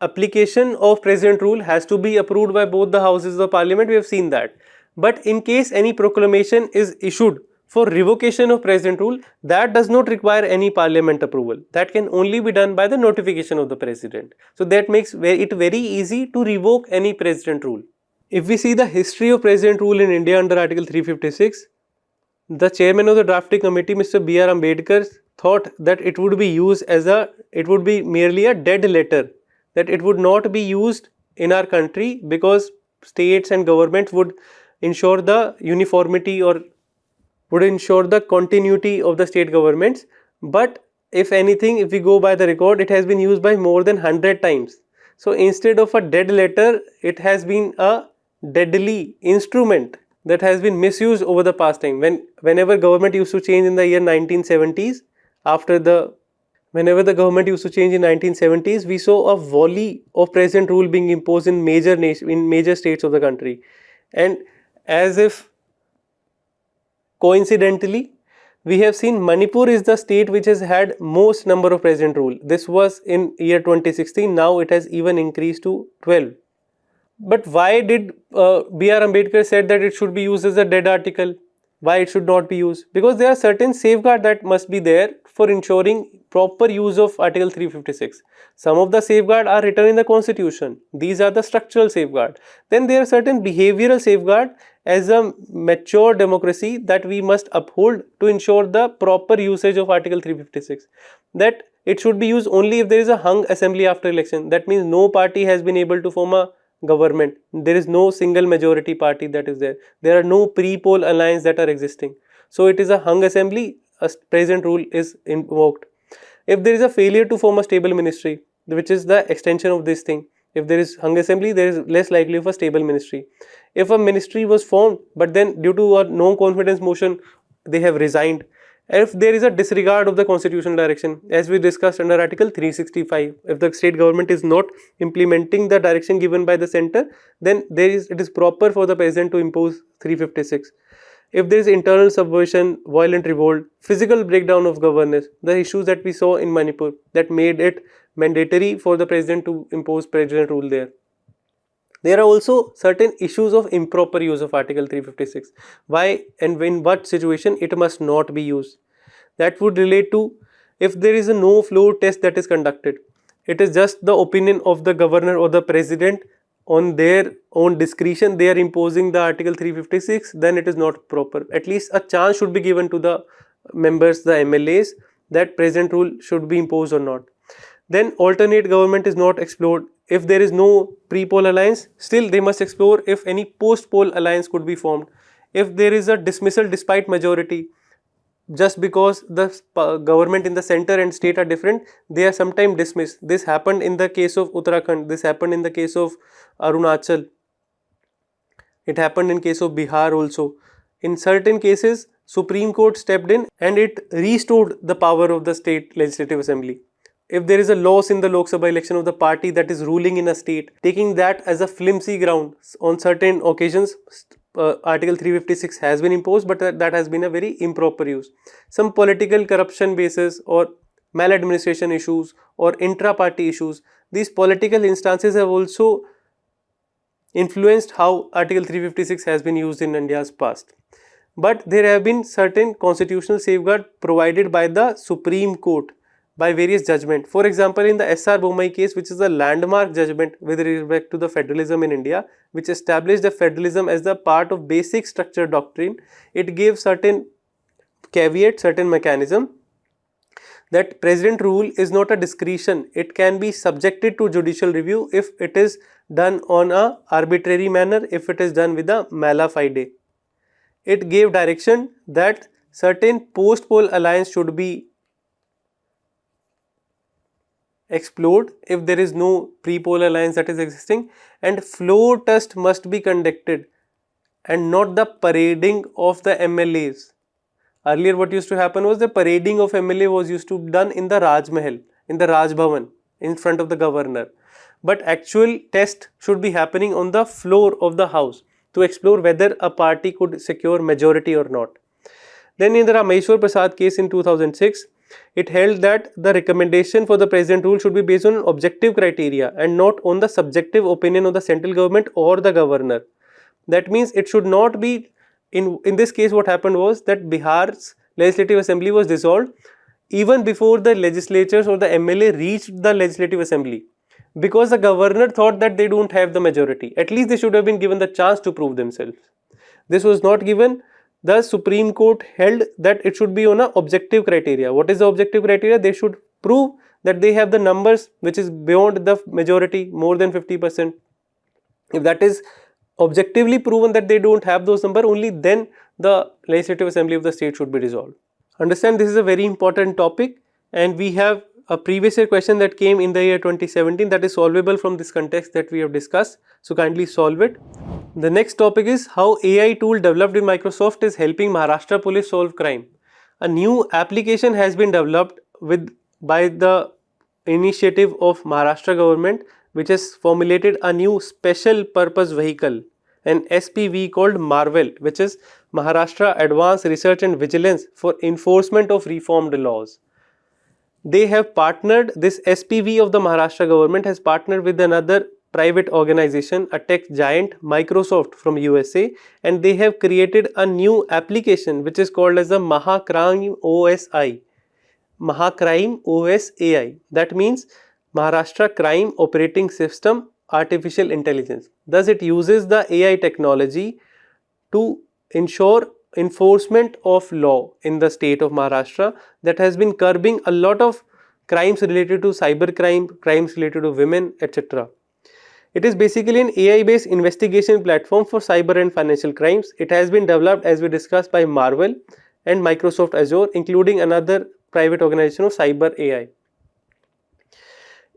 application of president rule has to be approved by both the houses of parliament. We have seen that. But in case any proclamation is issued for revocation of president rule, that does not require any parliament approval. That can only be done by the notification of the president. So that makes it very easy to revoke any president rule. If we see the history of president rule in India under Article 356, the chairman of the drafting committee, Mr. B.R. Ambedkar, thought that it would be merely a dead letter, that it would not be used in our country because states and governments would ensure the uniformity or would ensure the continuity of the state governments. But if anything, if we go by the record, it has been used by more than 100 times. So instead of a dead letter, it has been a deadly instrument that has been misused over the past time. Whenever government used to change in the year 1970s, whenever the government used to change in 1970s, we saw a volley of president rule being imposed in major states of the country. And as if coincidentally, we have seen Manipur is the state which has had most number of president rule. This was in year 2016. Now it has even increased to 12. But why did B.R. Ambedkar said that it should be used as a dead article? Why it should not be used? Because there are certain safeguards that must be there for ensuring proper use of Article 356. Some of the safeguards are written in the Constitution. These are the structural safeguards. Then there are certain behavioral safeguards as a mature democracy that we must uphold to ensure the proper usage of Article 356. That it should be used only if there is a hung assembly after election. That means no party has been able to form a government. There is no single majority party that is there. There are no pre-poll alliance that are existing. So it is a hung assembly, a president rule is invoked. If there is a failure to form a stable ministry, which is the extension of this thing, if there is hung assembly, there is less likely of a stable ministry. If a ministry was formed, but then due to a no confidence motion, they have resigned. If there is a disregard of the constitutional direction, as we discussed under Article 365, if the state government is not implementing the direction given by the center, then it is proper for the president to impose 356. If there is internal subversion, violent revolt, physical breakdown of governance, the issues that we saw in Manipur that made it mandatory for the president to impose president rule there. There are also certain issues of improper use of Article 356. Why and in what situation it must not be used. That would relate to if there is a no floor test that is conducted. It is just the opinion of the governor or the president on their own discretion. They are imposing the Article 356, then it is not proper. At least a chance should be given to the members, the MLAs, that president rule should be imposed or not. Then alternate government is not explored. If there is no pre-poll alliance, still they must explore if any post-poll alliance could be formed. If there is a dismissal despite majority, just because the government in the center and state are different, they are sometimes dismissed. This happened in the case of Uttarakhand, this happened in the case of Arunachal, it happened in case of Bihar also. In certain cases, Supreme Court stepped in and it restored the power of the state legislative assembly. If there is a loss in the Lok Sabha election of the party that is ruling in a state, taking that as a flimsy ground, on certain occasions, Article 356 has been imposed, but that has been a very improper use. Some political corruption basis or maladministration issues or intra-party issues, these political instances have also influenced how Article 356 has been used in India's past. But there have been certain constitutional safeguards provided by the Supreme Court by various judgments. For example, in the S.R. Bommai case, which is a landmark judgment with respect to the federalism in India, which established the federalism as the part of basic structure doctrine, it gave certain caveat, certain mechanism that president rule is not a discretion. It can be subjected to judicial review if it is done on a arbitrary manner, if it is done with a mala fide. It gave direction that certain post-poll alliance should be explored if there is no pre-poll alliance that is existing, and floor test must be conducted and not the parading of the MLAs. Earlier what used to happen was the parading of MLA was used to be done in the Raj Mahal, in the Raj Bhavan, in front of the governor. But actual test should be happening on the floor of the house to explore whether a party could secure majority or not. Then in the Rameshwar Prasad case in 2006, it held that the recommendation for the president rule should be based on objective criteria and not on the subjective opinion of the central government or the governor. That means it should not be, in this case what happened was that Bihar's legislative assembly was dissolved even before the legislatures or the MLA reached the legislative assembly, because the governor thought that they don't have the majority. At least they should have been given the chance to prove themselves. This was not given. The Supreme Court held that it should be on a objective criteria. What is the objective criteria? They should prove that they have the numbers which is beyond the majority, more than 50%. If that is objectively proven that they don't have those numbers, only then the legislative assembly of the state should be dissolved. Understand, this is a very important topic, and we have a previous year question that came in the year 2017 that is solvable from this context that we have discussed. So kindly solve it. The next topic is how AI tool developed in Microsoft is helping Maharashtra police solve crime. A new application has been developed by the initiative of Maharashtra government, which has formulated a new special purpose vehicle, an SPV called Marvel, which is Maharashtra Advanced Research and Vigilance for Enforcement of Reformed Laws. They have partnered, this SPV of the Maharashtra government has partnered with another private organization, a tech giant, Microsoft from USA, and they have created a new application which is called as the MAHA Crime OSI. MAHA Crime OS AI. That means Maharashtra Crime Operating System Artificial Intelligence. Thus it uses the AI technology to ensure enforcement of law in the state of Maharashtra that has been curbing a lot of crimes related to cybercrime, crimes related to women, etc. It is basically an AI-based investigation platform for cyber and financial crimes. It has been developed, as we discussed, by Marvel and Microsoft Azure, including another private organization of Cyber AI.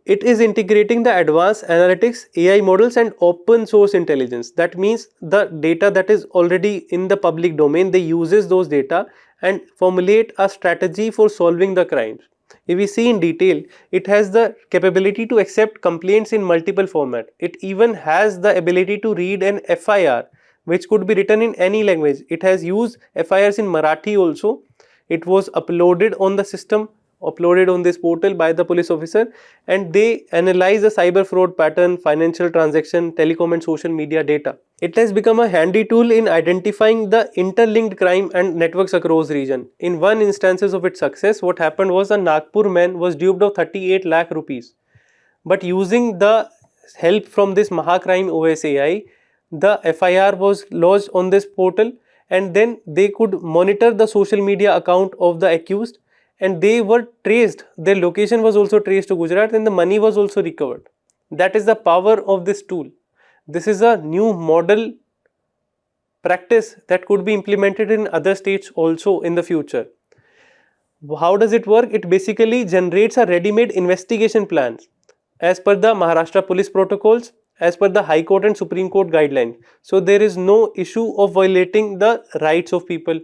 It is integrating the advanced analytics, AI models and open source intelligence. That means the data that is already in the public domain, they uses those data and formulate a strategy for solving the crimes. If we see in detail, it has the capability to accept complaints in multiple formats. It even has the ability to read an FIR, which could be written in any language. It has used FIRs in Marathi also. It was uploaded on the system, uploaded on this portal by the police officer, and they analyze the cyber fraud pattern, financial transaction, telecom and social media data. It has become a handy tool in identifying the interlinked crime and networks across region. In one instances of its success, what happened was a Nagpur man was duped of 38 lakh rupees. But using the help from this MAHA Crime OSAI, the FIR was lodged on this portal, and then they could monitor the social media account of the accused, and they were traced. Their location was also traced to Gujarat, and the money was also recovered. That is the power of this tool. This is a new model practice that could be implemented in other states also in the future. How does it work? It basically generates a ready-made investigation plans as per the Maharashtra police protocols, as per the High Court and Supreme Court guidelines. So there is no issue of violating the rights of people.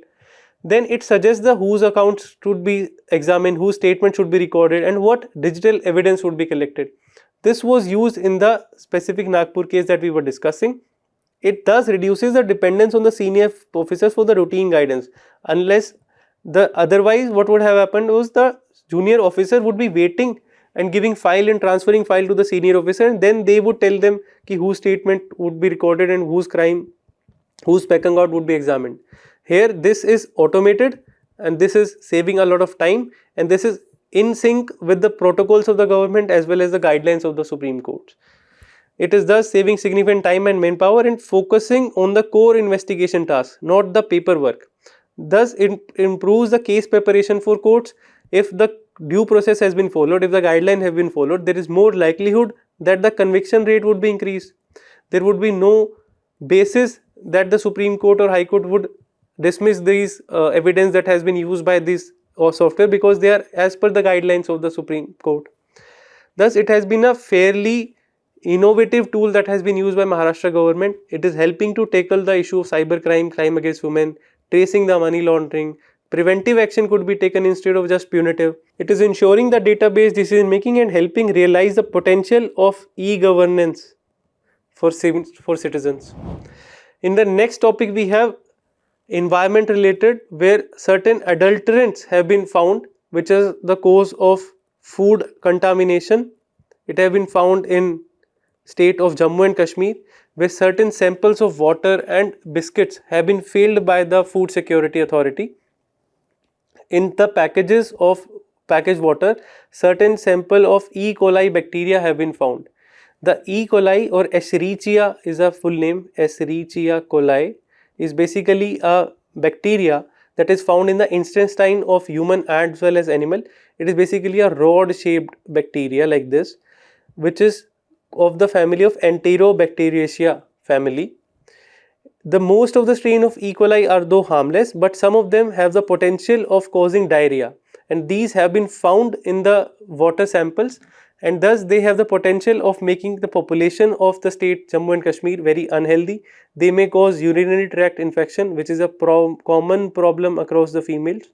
Then it suggests the whose accounts should be examined, whose statement should be recorded, and what digital evidence would be collected. This was used in the specific Nagpur case that we were discussing. It thus reduces the dependence on the senior officers for the routine guidance. Otherwise what would have happened was the junior officer would be waiting and giving file and transferring file to the senior officer, and then they would tell them ki whose statement would be recorded and whose crime, whose pecking out would be examined. Here this is automated, and this is saving a lot of time, and this is in sync with the protocols of the government as well as the guidelines of the Supreme Court. It is thus saving significant time and manpower and focusing on the core investigation task, not the paperwork. Thus it improves the case preparation for courts. If the due process has been followed, if the guidelines have been followed, there is more likelihood that the conviction rate would be increased. There would be no basis that the Supreme Court or High Court would dismiss these evidence that has been used by this software, because they are as per the guidelines of the Supreme Court. Thus it has been a fairly innovative tool that has been used by Maharashtra government. It is helping to tackle the issue of cybercrime, crime against women, tracing the money laundering, Preventive action could be taken instead of just punitive. It is ensuring the database decision making and helping realize the potential of e-governance for citizens. In the next topic we have environment related, where certain adulterants have been found which is the cause of food contamination. It have been found in state of Jammu and Kashmir, where certain samples of water and biscuits have been failed by the Food Security Authority. In the packages of packaged water, certain sample of E. coli bacteria have been found. The E. coli or Escherichia is a full name. Escherichia coli is basically a bacteria that is found in the intestine of human as well as animal. It is basically a rod shaped bacteria like this, which is of the family of Enterobacteriaceae family. The most of the strain of E. coli are though harmless, but some of them have the potential of causing diarrhea, and these have been found in the water samples, and thus they have the potential of making the population of the state Jammu and Kashmir very unhealthy. They may cause urinary tract infection, which is a common problem across the females.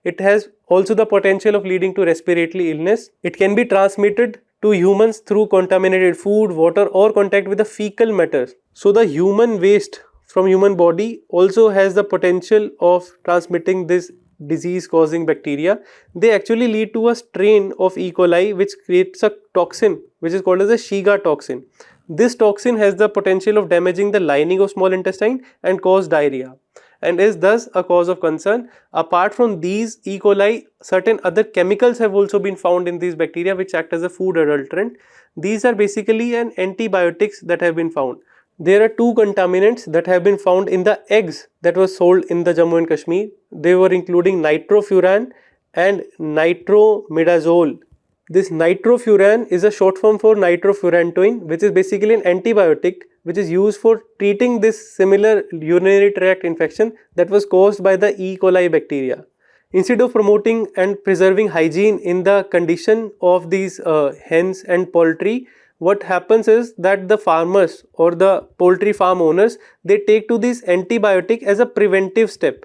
It has also the potential of leading to respiratory illness. It can be transmitted to humans through contaminated food, water, or contact with the fecal matters. So the human waste from human body also has the potential of transmitting this disease causing bacteria. They actually lead to a strain of E. coli which creates a toxin which is called as a Shiga toxin. This toxin has the potential of damaging the lining of small intestine and cause diarrhea, and is thus a cause of concern. Apart from these E. coli, certain other chemicals have also been found in these bacteria which act as a food adulterant. These are basically an antibiotics that have been found. There are two contaminants that have been found in the eggs that was sold in the Jammu and Kashmir. They were including nitrofuran and nitromidazole. This nitrofuran is a short form for nitrofurantoin, which is basically an antibiotic which is used for treating this similar urinary tract infection that was caused by the E. coli bacteria. Instead of promoting and preserving hygiene in the condition of these hens and poultry, what happens is that the farmers or the poultry farm owners, they take to this antibiotic as a preventive step.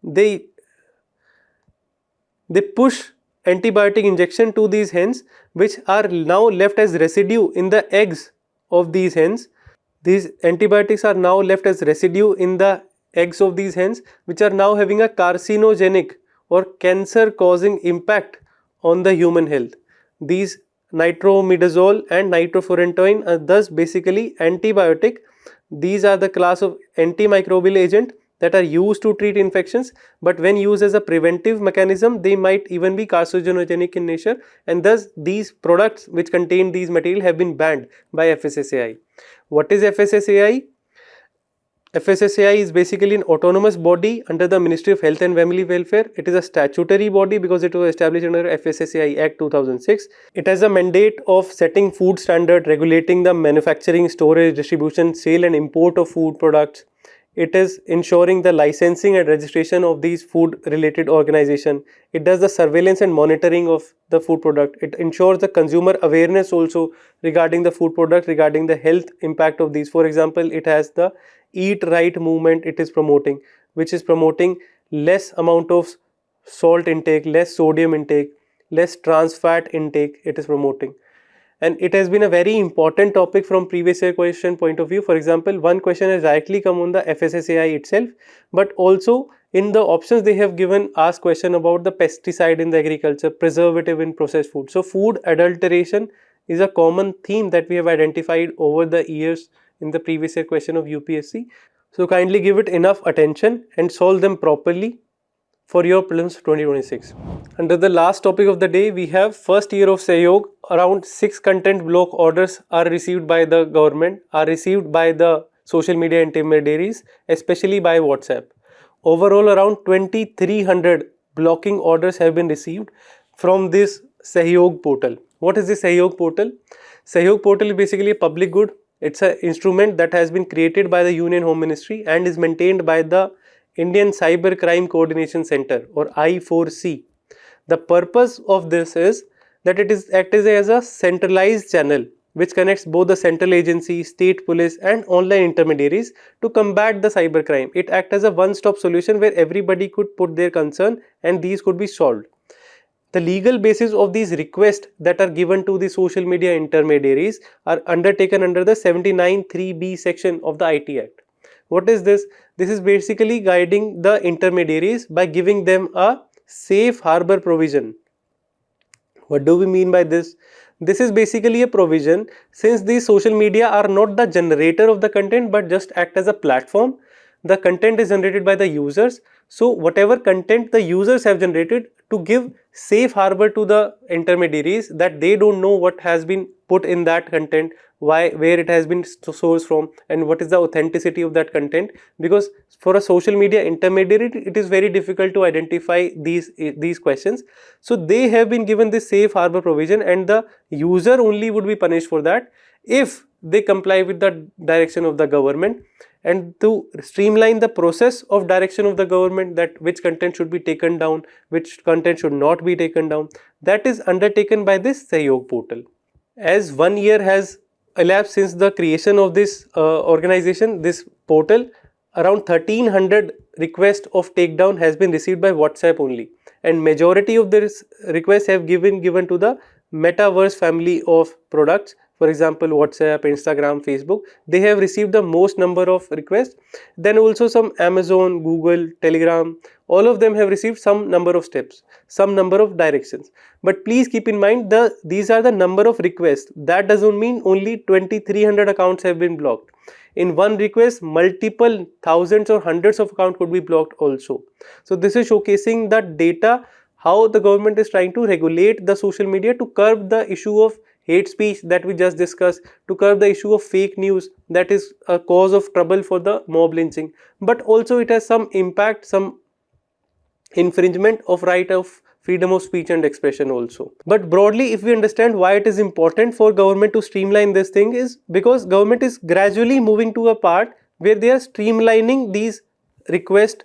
They push antibiotic injection to these hens, which are now left as residue in the eggs of these hens. These antibiotics are now left as residue in the eggs of these hens, which are now having a carcinogenic or cancer causing impact on the human health. These nitromidazole and nitrofurantoin are thus basically antibiotic. These are the class of antimicrobial agent that are used to treat infections, but when used as a preventive mechanism, they might even be carcinogenic in nature, and thus these products which contain these material have been banned by FSSAI. What is FSSAI? FSSAI is basically an autonomous body under the Ministry of Health and Family Welfare. It is a statutory body because it was established under FSSAI Act 2006. It has a mandate of setting food standard, regulating the manufacturing, storage, distribution, sale and import of food products. It is ensuring the licensing and registration of these food related organizations. It does the surveillance and monitoring of the food product. It ensures the consumer awareness also regarding the food product, regarding the health impact of these. For example, it has the Eat Right movement it is promoting, which is promoting less amount of salt intake, less sodium intake, less trans fat intake it is promoting. And it has been a very important topic from previous year question point of view. For example, one question has directly come on the FSSAI itself, but also in the options they have given asked question about the pesticide in the agriculture, preservative in processed food. So food adulteration is a common theme that we have identified over the years in the previous year question of UPSC. So kindly give it enough attention and solve them properly for your prelims 2026. Under the last topic of the day, we have first year of Sahyog. Around 6 content block orders are received by the government, are received by the social media intermediaries, especially by WhatsApp. Overall, around 2300 blocking orders have been received from this Sahyog portal. What is this Sahyog portal? Sahyog portal is basically a public good. It's an instrument that has been created by the Union Home Ministry and is maintained by the Indian Cyber Crime Coordination Center or I4C. The purpose of this is that it is acts as a centralized channel which connects both the central agency, state police and online intermediaries to combat the cybercrime. It acts as a one-stop solution where everybody could put their concern and these could be solved. The legal basis of these requests that are given to the social media intermediaries are undertaken under the 79(3)(b) section of the IT Act. What is this? This is basically guiding the intermediaries by giving them a safe harbor provision. What do we mean by this? This is basically a provision since these social media are not the generator of the content but just act as a platform. The content is generated by the users. So whatever content the users have generated, to give safe harbor to the intermediaries that they don't know what has been put in that content, where it has been sourced from and what is the authenticity of that content, because for a social media intermediary it is very difficult to identify these questions. So they have been given this safe harbor provision and the user only would be punished for that if they comply with the direction of the government. And to streamline the process of direction of the government, that which content should be taken down, which content should not be taken down, that is undertaken by this Sahyog portal. As 1 year has elapsed since the creation of this organization, this portal, around 1300 requests of takedown has been received by WhatsApp only, and majority of this requests have given to the metaverse family of products. For example, WhatsApp, Instagram, Facebook, they have received the most number of requests. Then also some Amazon, Google, Telegram, all of them have received some number of steps, some number of directions. But please keep in mind, these are the number of requests. That doesn't mean only 2300 accounts have been blocked. In one request, multiple thousands or hundreds of accounts could be blocked also. So this is showcasing the data, how the government is trying to regulate the social media to curb the issue of hate speech that we just discussed, to curb the issue of fake news that is a cause of trouble for the mob lynching. But also it has some impact, some infringement of right of freedom of speech and expression also. But broadly, if we understand why it is important for government to streamline this thing, is because government is gradually moving to a part where they are streamlining these requests,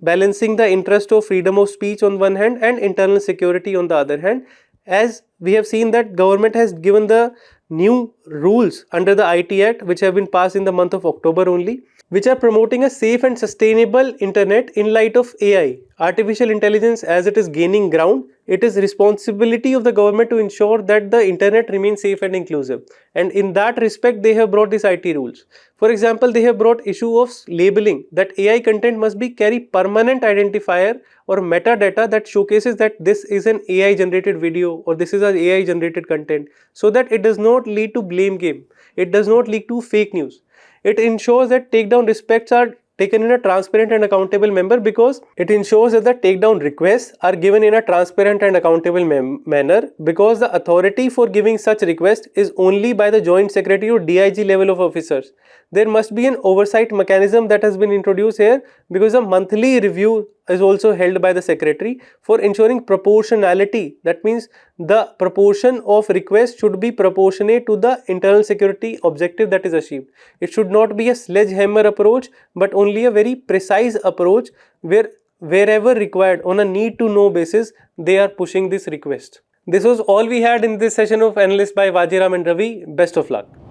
balancing the interest of freedom of speech on one hand and internal security on the other hand. As we have seen that government has given the new rules under the IT Act, which have been passed in the month of October only, which are promoting a safe and sustainable internet in light of AI. Artificial intelligence, as it is gaining ground, it is responsibility of the government to ensure that the internet remains safe and inclusive. And in that respect, they have brought these IT rules. For example, they have brought issue of labeling, that AI content must be carry permanent identifier or metadata that showcases that this is an AI generated video or this is an AI generated content, so that it does not lead to blame game. It does not lead to fake news. It ensures that takedown respects are taken in a transparent and accountable manner, because it ensures that the takedown requests are given in a transparent and accountable manner, because the authority for giving such request is only by the Joint Secretary or DIG level of officers. There must be an oversight mechanism that has been introduced here, because a monthly review is also held by the secretary for ensuring proportionality. That means the proportion of requests should be proportionate to the internal security objective that is achieved. It should not be a sledgehammer approach, but only a very precise approach where wherever required on a need to know basis they are pushing this request. This was all we had in this session of Analyst by Vajiram and Ravi. Best of luck.